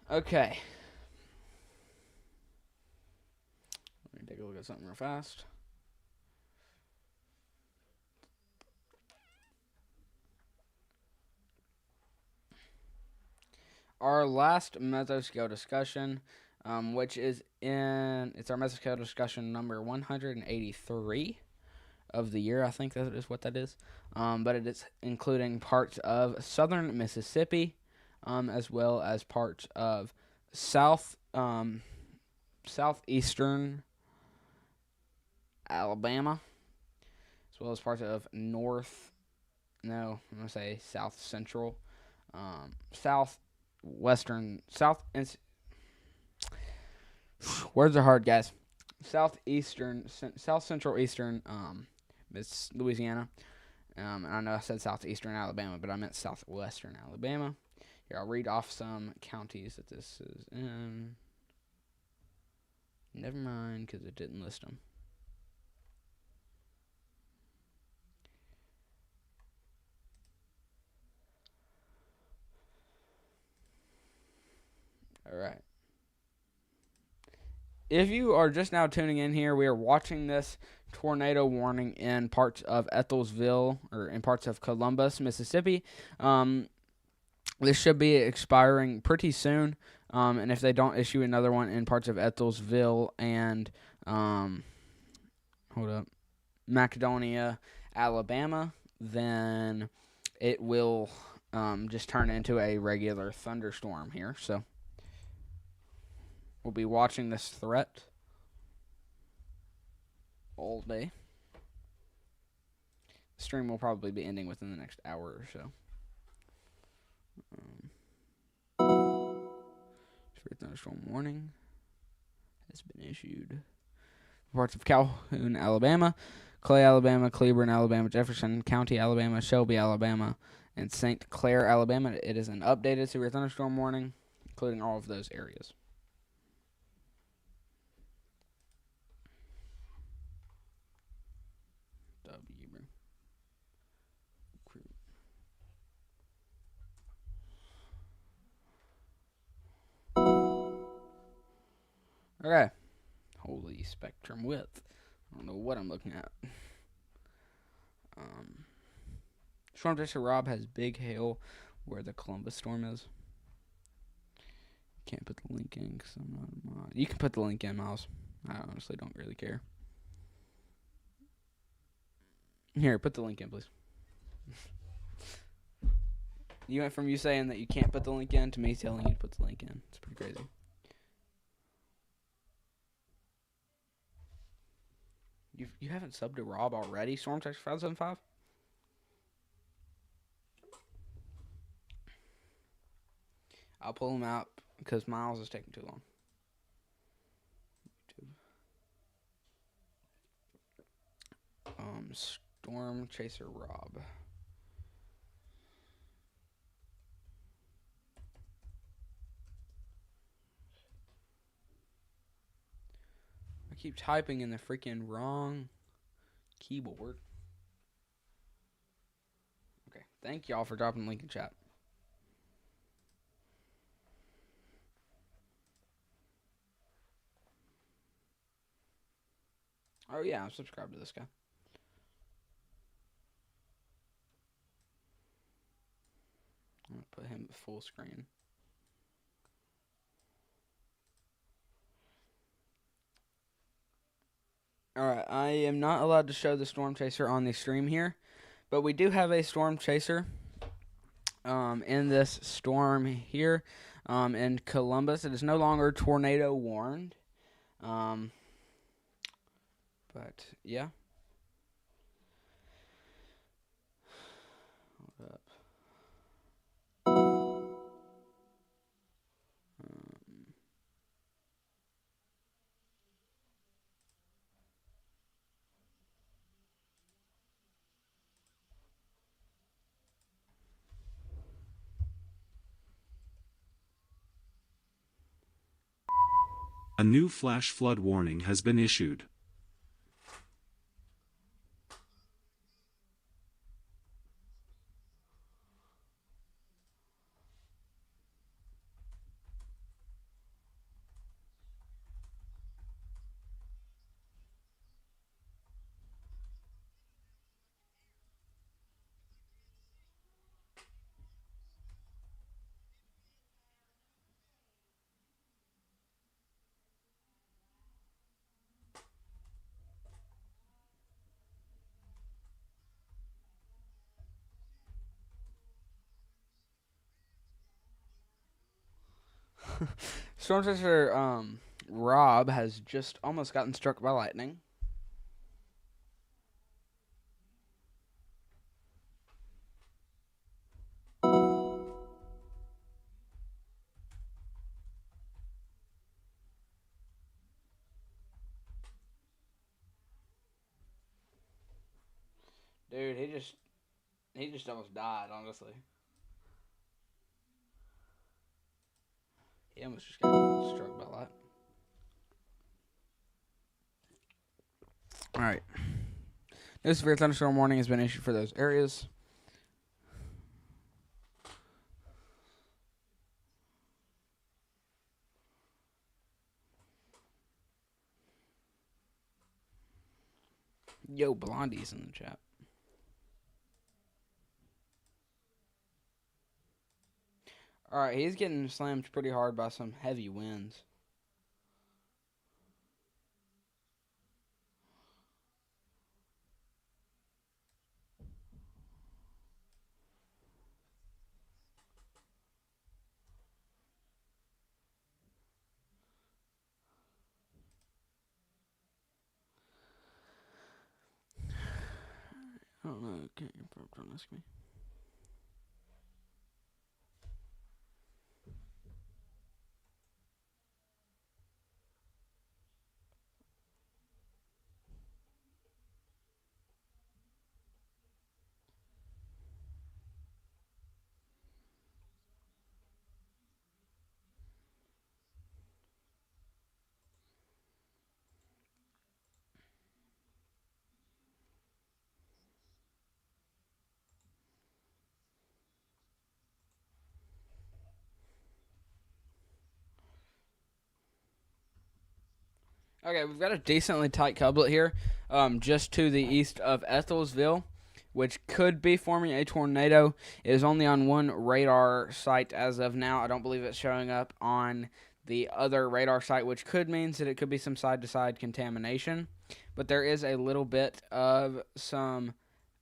Okay. Let me take a look at something real fast. Our last mesoscale discussion, which is it's our mesoscale discussion number 183 of the year. I think that is what that is. But it is including parts of southern Mississippi, as well as parts of southeastern Alabama, as well as parts of south central, words are hard, guys. South central eastern, Miss Louisiana. And I know I said southeastern Alabama, but I meant southwestern Alabama. Here, I'll read off some counties that this is in. Never mind, because it didn't list them. All right. If you are just now tuning in here, we are watching this tornado warning in parts of Ethelsville, or in parts of Columbus, Mississippi. This should be expiring pretty soon. And if they don't issue another one in parts of Ethelsville and Macedonia, Alabama, then it will just turn into a regular thunderstorm here. So we'll be watching this threat all day. The stream will probably be ending within the next hour or so. Thunderstorm warning has been issued. Parts of Calhoun, Alabama, Clay, Alabama, Cleburne, Alabama, Jefferson County, Alabama, Shelby, Alabama, and St. Clair, Alabama. It is an updated severe thunderstorm warning, including all of those areas. Okay. Holy spectrum width. I don't know what I'm looking at. Storm Chaser Rob has big hail where the Columbus storm is. Can't put the link in because I'm not a mod. You can put the link in, Miles. I honestly don't really care. Here, put the link in, please. You went from you saying that you can't put the link in to me telling you to put the link in. It's pretty crazy. You haven't subbed to Rob already? Storm Text 575? I'll pull him out because Miles is taking too long. Storm Chaser Rob. I keep typing in the freaking wrong keyboard. Okay, thank y'all for dropping the link in chat. Oh yeah, I'm subscribed to this guy. I'm gonna put him full screen. Alright, I am not allowed to show the Storm Chaser on the stream here, but we do have a Storm Chaser in this storm here in Columbus. It is no longer tornado warned. Um, but yeah. Hold up. Um, A new flash flood warning has been issued. Storm Chaser Rob has just almost gotten struck by lightning. Dude, he just almost died, honestly. He almost just got struck by lightning. Alright. No severe thunderstorm warning has been issued for those areas. Yo, Blondie's in the chat. Alright, he's getting slammed pretty hard by some heavy winds. I don't know. Can't you don't ask me? Okay, we've got a decently tight couplet here, just to the east of Ethelsville, which could be forming a tornado. It is only on one radar site as of now. I don't believe it's showing up on the other radar site, which could mean that it could be some side-to-side contamination. But there is a little bit of some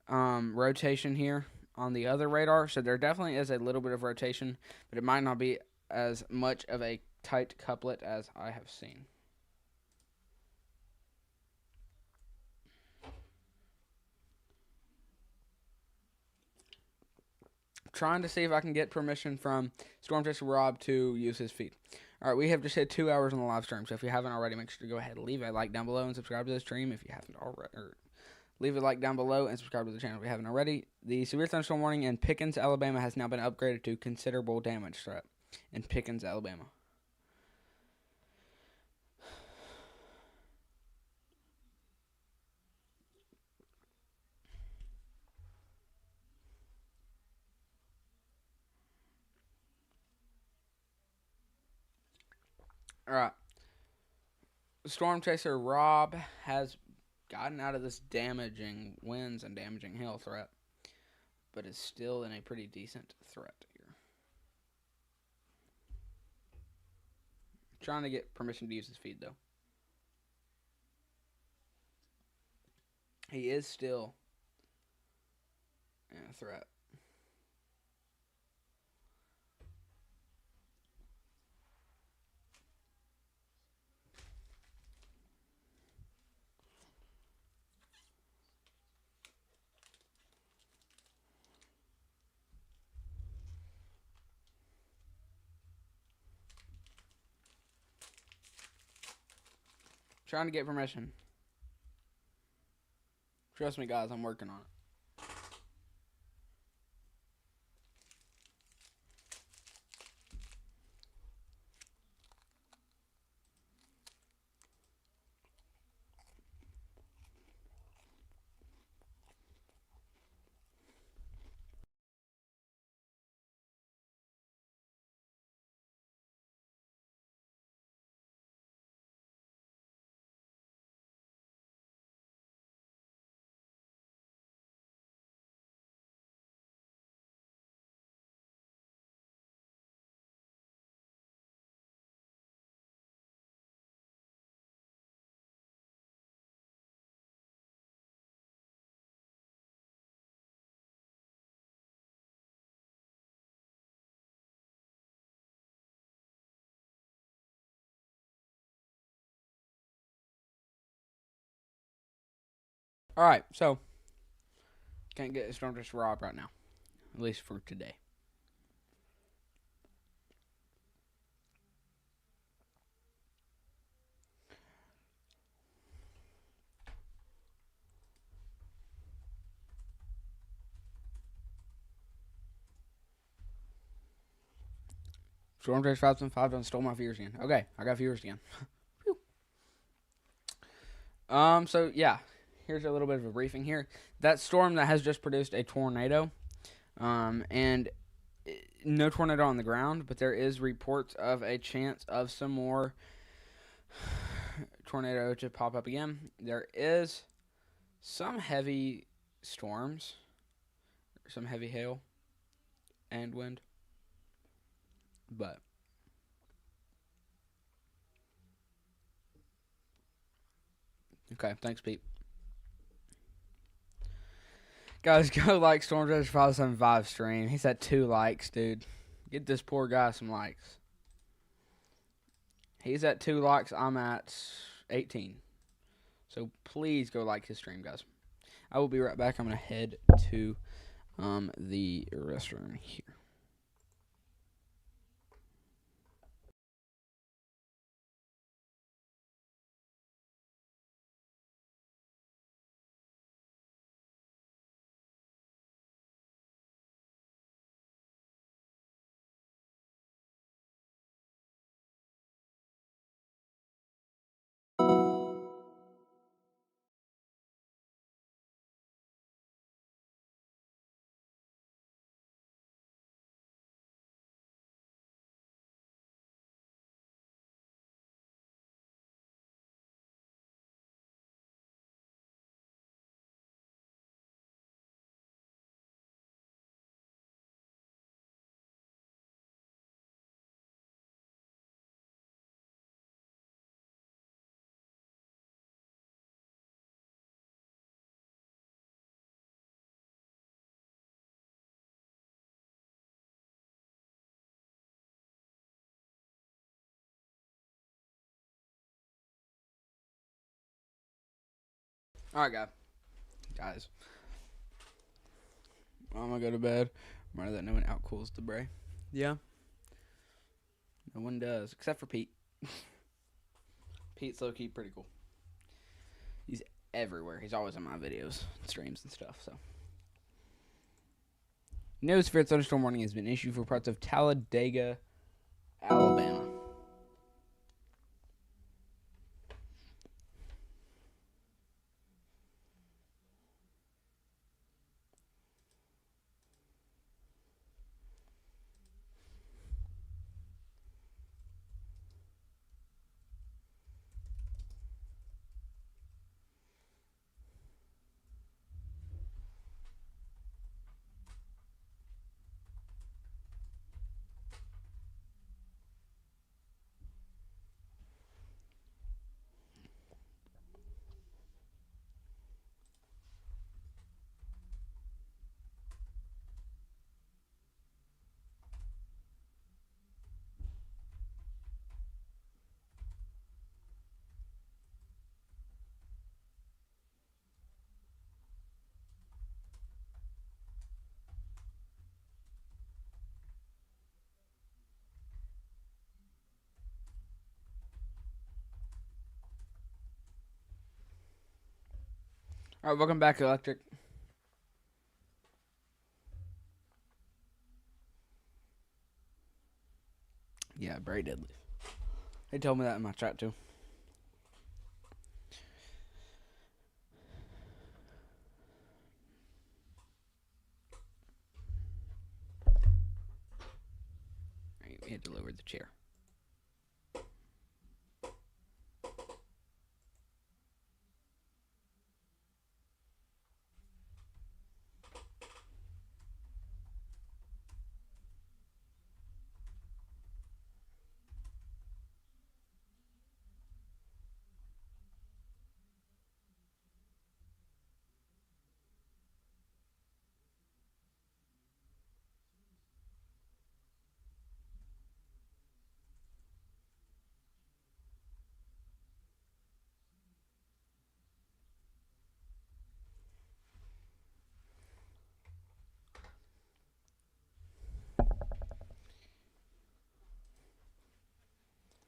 rotation here on the other radar, so there definitely is a little bit of rotation, but it might not be as much of a tight couplet as I have seen. Trying to see if I can get permission from Storm Chaser Rob to use his feed. All right, we have just hit 2 hours on the live stream, so if you haven't already, make sure to go ahead and leave a like down below and subscribe to the stream if you haven't already. Leave a like down below and subscribe to the channel if you haven't already. The severe thunderstorm warning in Pickens, Alabama has now been upgraded to considerable damage threat in Pickens, Alabama. All right. Storm Chaser Rob has gotten out of this damaging winds and damaging hail threat, but is still in a pretty decent threat here. Trying to get permission to use his feed, though. He is still in a threat. Trying to get permission. Trust me, guys, I'm working on it. Alright, so can't get Storm Chase Rob right now. At least for today. Storm Chase 575 done stole my viewers again. Okay, I got viewers again. So yeah, here's a little bit of a briefing here. That storm that has just produced a tornado, and no tornado on the ground, but there is reports of a chance of some more tornado to pop up again. There is some heavy storms, some heavy hail and wind, but okay, thanks, Pete. Guys, go like Storm Chase 575 stream. He's at 2 likes, dude. Get this poor guy some likes. He's at 2 likes. I'm at 18. So please go like his stream, guys. I will be right back. I'm going to head to the restroom here. Alright, guys. I'm going to go to bed. Remember that no one outcools the Bray. Yeah. No one does, except for Pete. Pete's low-key pretty cool. He's everywhere. He's always in my videos, streams, and stuff, so. No severe thunderstorm warning has been issued for parts of Talladega, Alabama. All right, welcome back, Electric. Yeah, very deadly. He told me that in my chat too. Right, we had to lower the chair.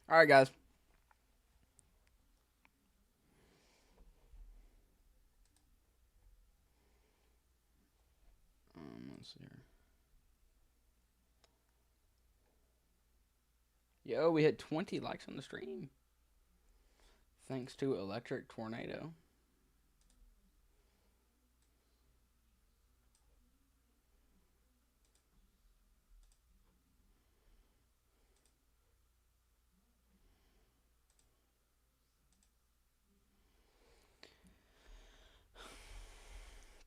All right, guys. Let's see here. Yo, we had 20 likes on the stream. Thanks to Electric Tornado.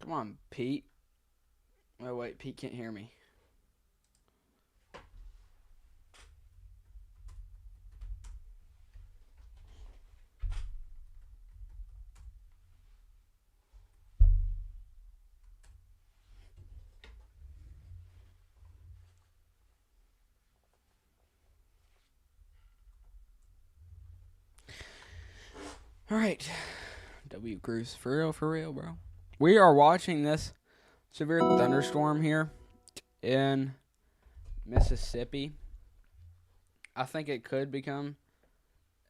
Come on, Pete. Oh, wait, Pete can't hear me. All right. W Cruise. For real, bro. We are watching this severe thunderstorm here in Mississippi. I think it could become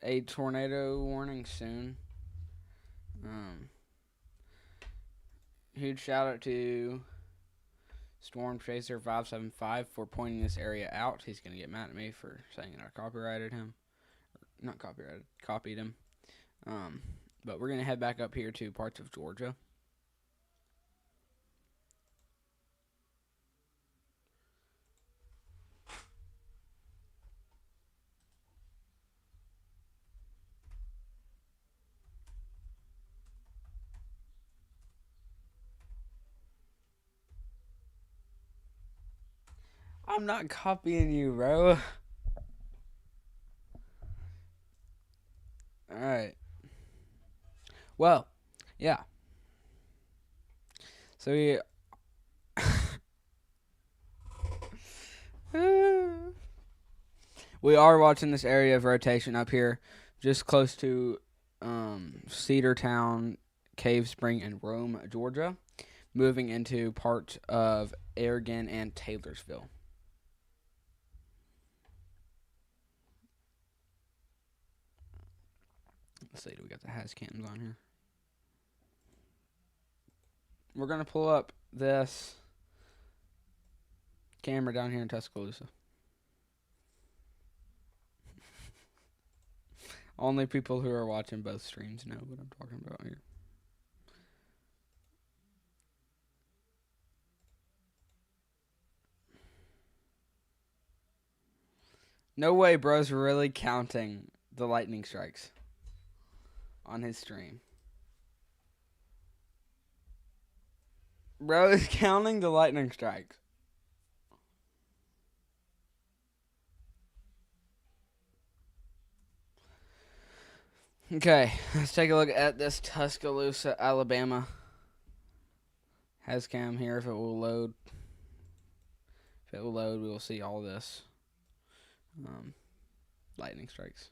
a tornado warning soon. Huge shout out to Storm Chaser 575 for pointing this area out. He's gonna get mad at me for saying that I copyrighted him. Not copyrighted, copied him. But we're gonna head back up here to parts of Georgia. I'm not copying you, bro. Alright. Well, yeah. So we are watching this area of rotation up here, just close to Cedartown, Cave Spring, and Rome, Georgia, moving into parts of Aragon and Taylorsville. Let's see, do we got the Hazcams on here? We're going to pull up this camera down here in Tuscaloosa. Only people who are watching both streams know what I'm talking about here. No way bro's really counting the lightning strikes on his stream. Bro is counting the lightning strikes. Okay, let's take a look at this Tuscaloosa, Alabama Hazcam here. If it will load, we will see all this lightning strikes.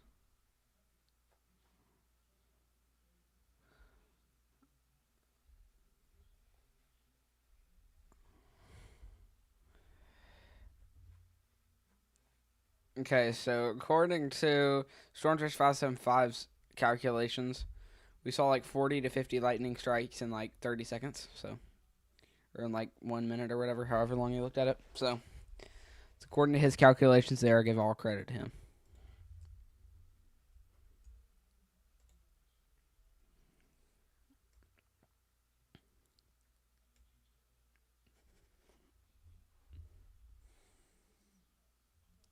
Okay, so according to Storm Trace 575's calculations, We saw like 40 to 50 lightning strikes in like 30 seconds, so, or in like 1 minute or whatever, however long he looked at it. So, it's according to his calculations there, I give all credit to him.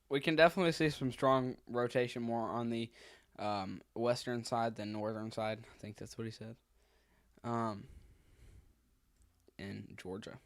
We can definitely see some strong rotation more on the western side than northern side. I think that's what he said. In Georgia.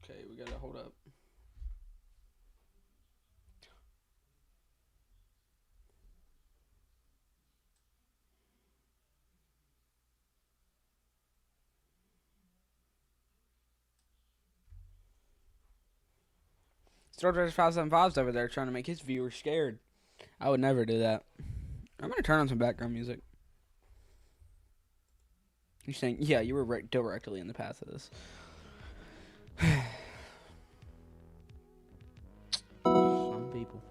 Okay, we gotta hold up. Starters 575's over there trying to make his viewers scared. I would never do that. I'm gonna turn on some background music. You're saying, yeah, you were directly in the path of this. Some people.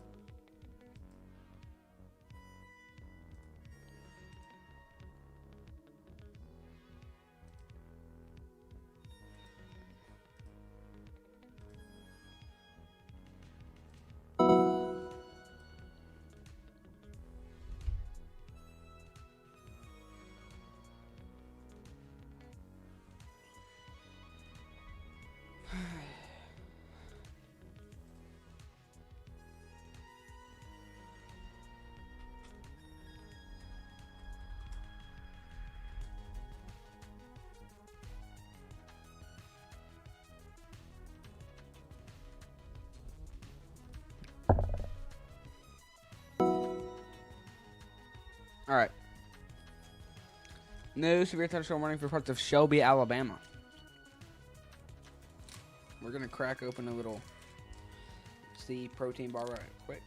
All right. New severe thunderstorm warning for parts of Shelby, Alabama. We're gonna crack open a little C protein bar right quick.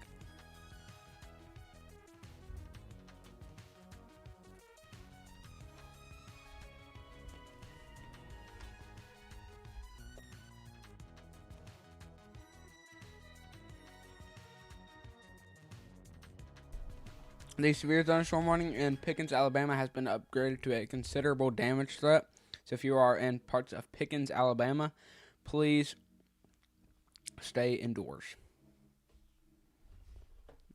The severe thunderstorm warning in Pickens, Alabama has been upgraded to a considerable damage threat. So if you are in parts of Pickens, Alabama, please stay indoors.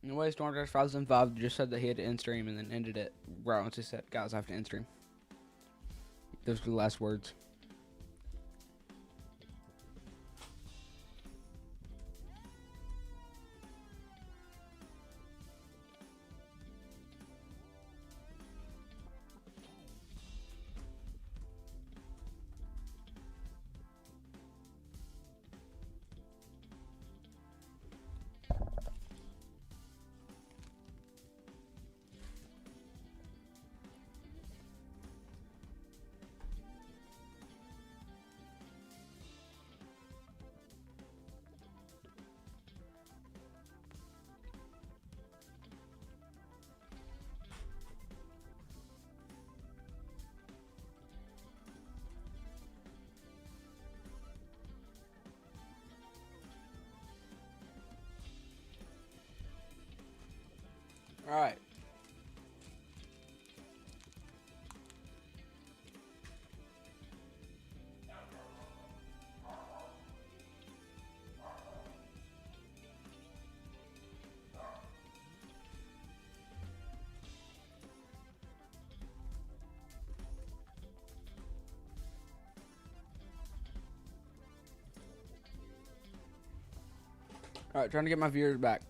Anyway, Stormcast 5005 just said that he had to end stream and then ended it right once he said, guys, I have to end stream. Those were the last words. All right. All right, trying to get my viewers back.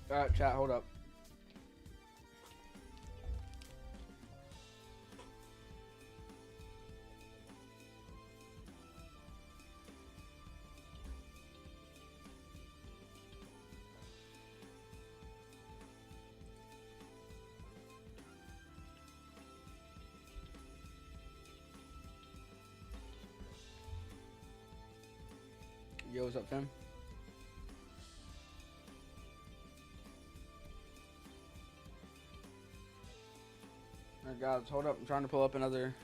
Alright, chat, hold up. Yo, what's up, fam? Alright, guys, hold up. I'm trying to pull up another.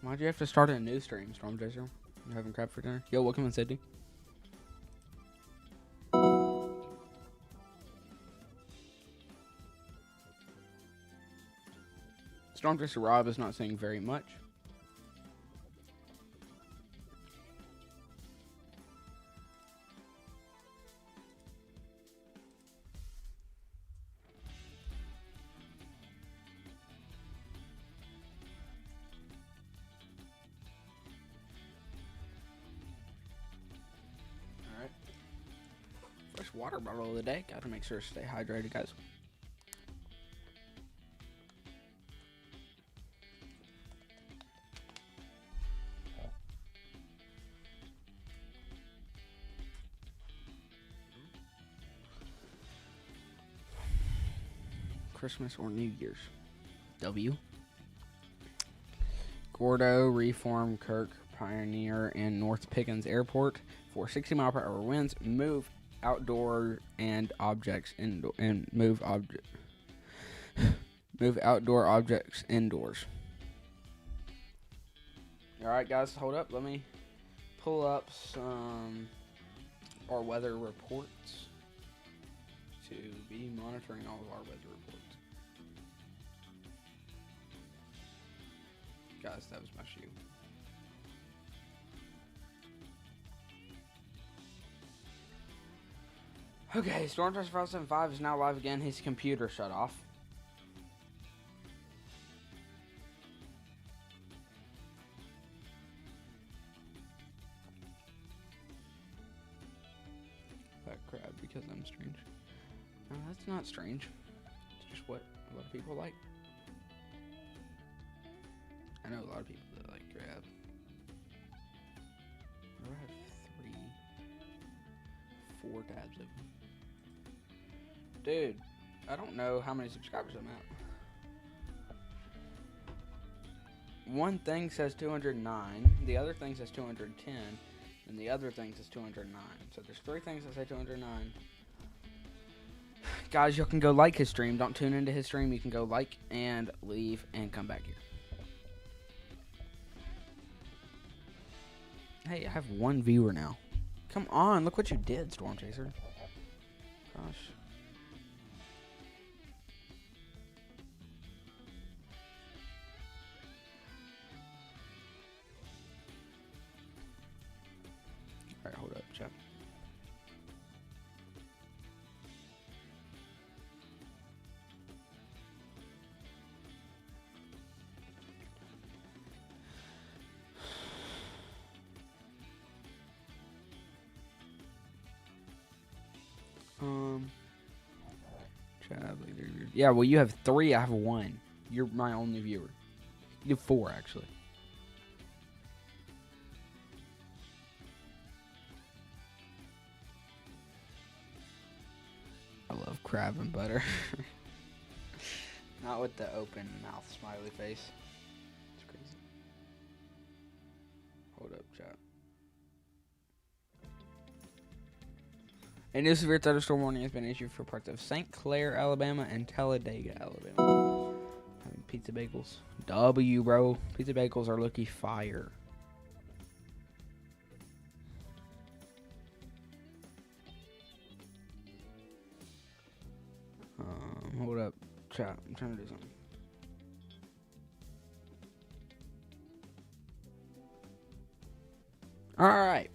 Why'd you have to start a new stream, Storm Chaser? You having crap for dinner? Yo, welcome in, Sydney. Storm Chaser Rob is not saying very much. Alright. First water bottle of the day. Gotta make sure to stay hydrated, guys. Christmas or New Year's? W. Gordo, Reform, Kirk, Pioneer, and North Pickens Airport for 60-mile-per-hour winds. Move outdoor and objects indoor, and move outdoor objects indoors. All right, guys, hold up. Let me pull up some our weather reports to be monitoring all of our weather reports. Guys, that was my shoe. Okay, Storm Chaser 575 is now live again. His computer shut off. That crab because I'm strange. No, that's not strange. It's just what a lot of people like. I know a lot of people that like crab. I have 4 tabs open. Dude, I don't know how many subscribers I'm at. One thing says 209, the other thing says 210, and the other thing says 209. So there's 3 things that say 209. Guys, you can go like his stream. Don't tune into his stream. You can go like and leave and come back here. Hey, I have 1 viewer now. Come on, look what you did, Storm Chaser. Gosh. Alright, hold up, chat. Yeah, well, you have 3. I have 1. You're my only viewer. You have 4, actually. I love crab and butter. Not with the open mouth smiley face. It's crazy. Hold up, chat. A new severe thunderstorm warning has been issued for parts of St. Clair, Alabama, and Talladega, Alabama. Having pizza bagels. W, bro. Pizza bagels are looking fire. Hold up, chat. I'm trying to do something. All right.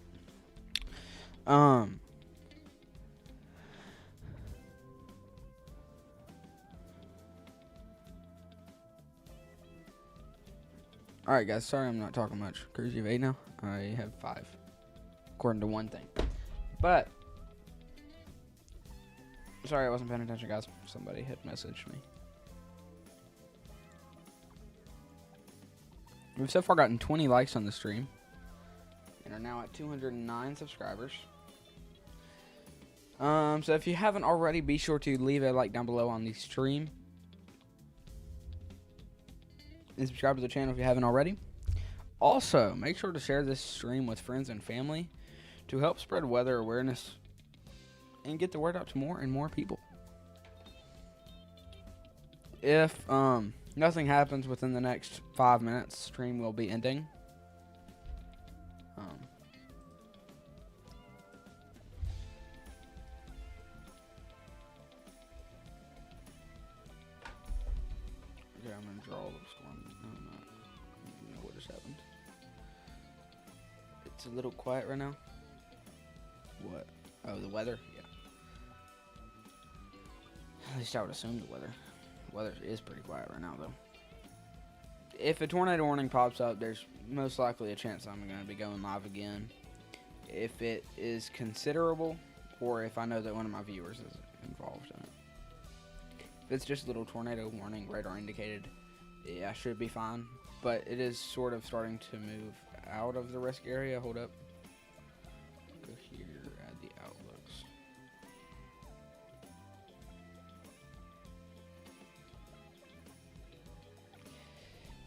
Alright, guys. Sorry I'm not talking much. Cruise, you have 8 now? I have 5. According to one thing. But, sorry I wasn't paying attention, guys. Somebody had messaged me. We've so far gotten 20 likes on the stream. And are now at 209 subscribers. So if you haven't already, be sure to leave a like down below on the stream. And subscribe to the channel if you haven't already. Also, make sure to share this stream with friends and family to help spread weather awareness and get the word out to more and more people. If nothing happens within the next 5 minutes, stream will be ending. Okay, I'm gonna draw the storm. No, I'm not. I don't know what just happened. It's a little quiet right now. What? Oh, the weather? Yeah. At least I would assume the weather. The weather is pretty quiet right now, though. If a tornado warning pops up, there's most likely a chance I'm going to be going live again. If it is considerable, or if I know that one of my viewers is involved in it. If it's just a little tornado warning, radar indicated, yeah, I should be fine. But it is sort of starting to move out of the risk area. Hold up. Go here, add the outlooks.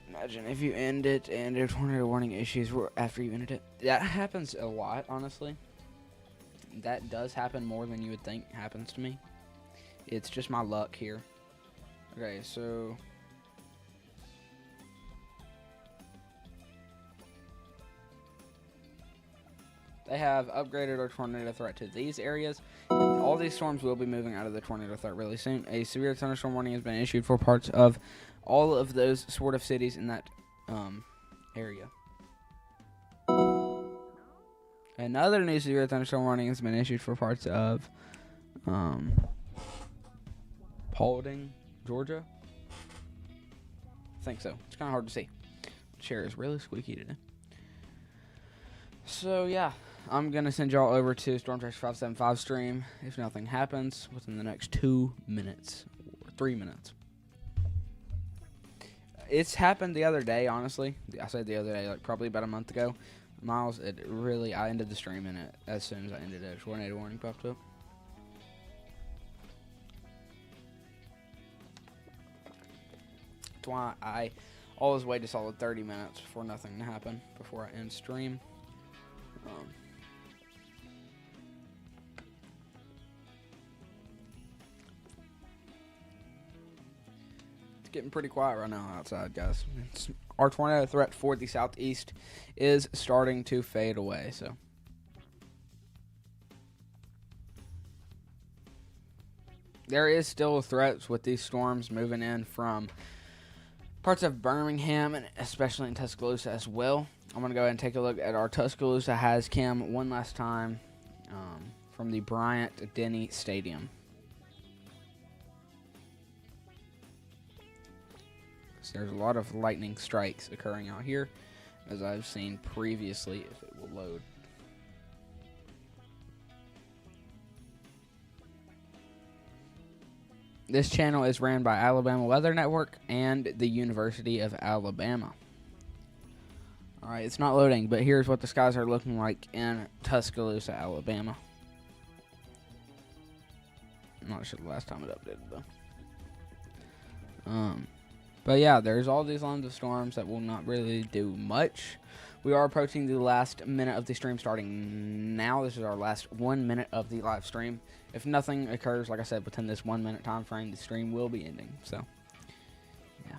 Imagine if you end it and a tornado warning issues after you ended it. That happens a lot, honestly. That does happen more than you would think happens to me. It's just my luck here. Okay, so they have upgraded our tornado threat to these areas. All these storms will be moving out of the tornado threat really soon. A severe thunderstorm warning has been issued for parts of all of those sort of cities in that area. Another new severe thunderstorm warning has been issued for parts of Paulding, Georgia. I think so. It's kind of hard to see. The chair is really squeaky today. So, yeah. I'm going to send y'all over to Stormtracer 575 stream if nothing happens within the next 2 minutes. Or 3 minutes. It's happened the other day, honestly. I said the other day, like probably about a month ago. Miles, I ended the stream and as soon as I ended it, a tornado warning popped up. That's why I always wait a solid 30 minutes for nothing to happen before I end stream. It's getting pretty quiet right now outside, guys. Our tornado threat for the southeast is starting to fade away, so. There is still threats with these storms moving in from parts of Birmingham and especially in Tuscaloosa as well. I'm going to go ahead and take a look at our Tuscaloosa HazCam one last time from the Bryant-Denny Stadium. So there's a lot of lightning strikes occurring out here, as I've seen previously, if it will load. This channel is ran by Alabama Weather Network and the University of Alabama. Alright, it's not loading, but here's what the skies are looking like in Tuscaloosa, Alabama. I'm not sure the last time it updated, though. But yeah, there's all these lines of storms that will not really do much. We are approaching the last minute of the stream starting now. This is our last 1 minute of the live stream. If nothing occurs, like I said, within this 1 minute time frame, the stream will be ending. So, yeah.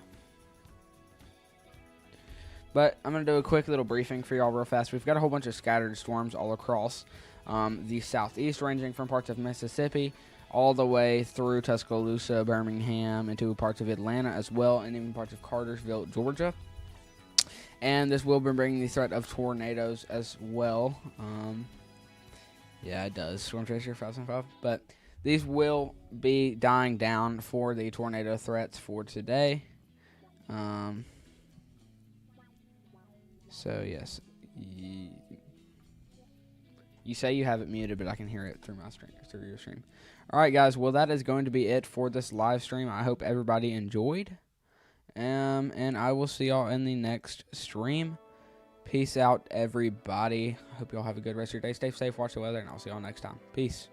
But I'm going to do a quick little briefing for y'all real fast. We've got a whole bunch of scattered storms all across the southeast, ranging from parts of Mississippi all the way through Tuscaloosa, Birmingham, into parts of Atlanta as well, and even parts of Cartersville, Georgia. And this will be bringing the threat of tornadoes as well. Yeah, it does. Stormtracer 575. But these will be dying down for the tornado threats for today. So yes, you say you have it muted, but I can hear it through my stream, through your stream. All right, guys. Well, that is going to be it for this live stream. I hope everybody enjoyed. And I will see y'all in the next stream. Peace out, everybody. Hope y'all have a good rest of your day. Stay safe, watch the weather, and I'll see y'all next time. Peace.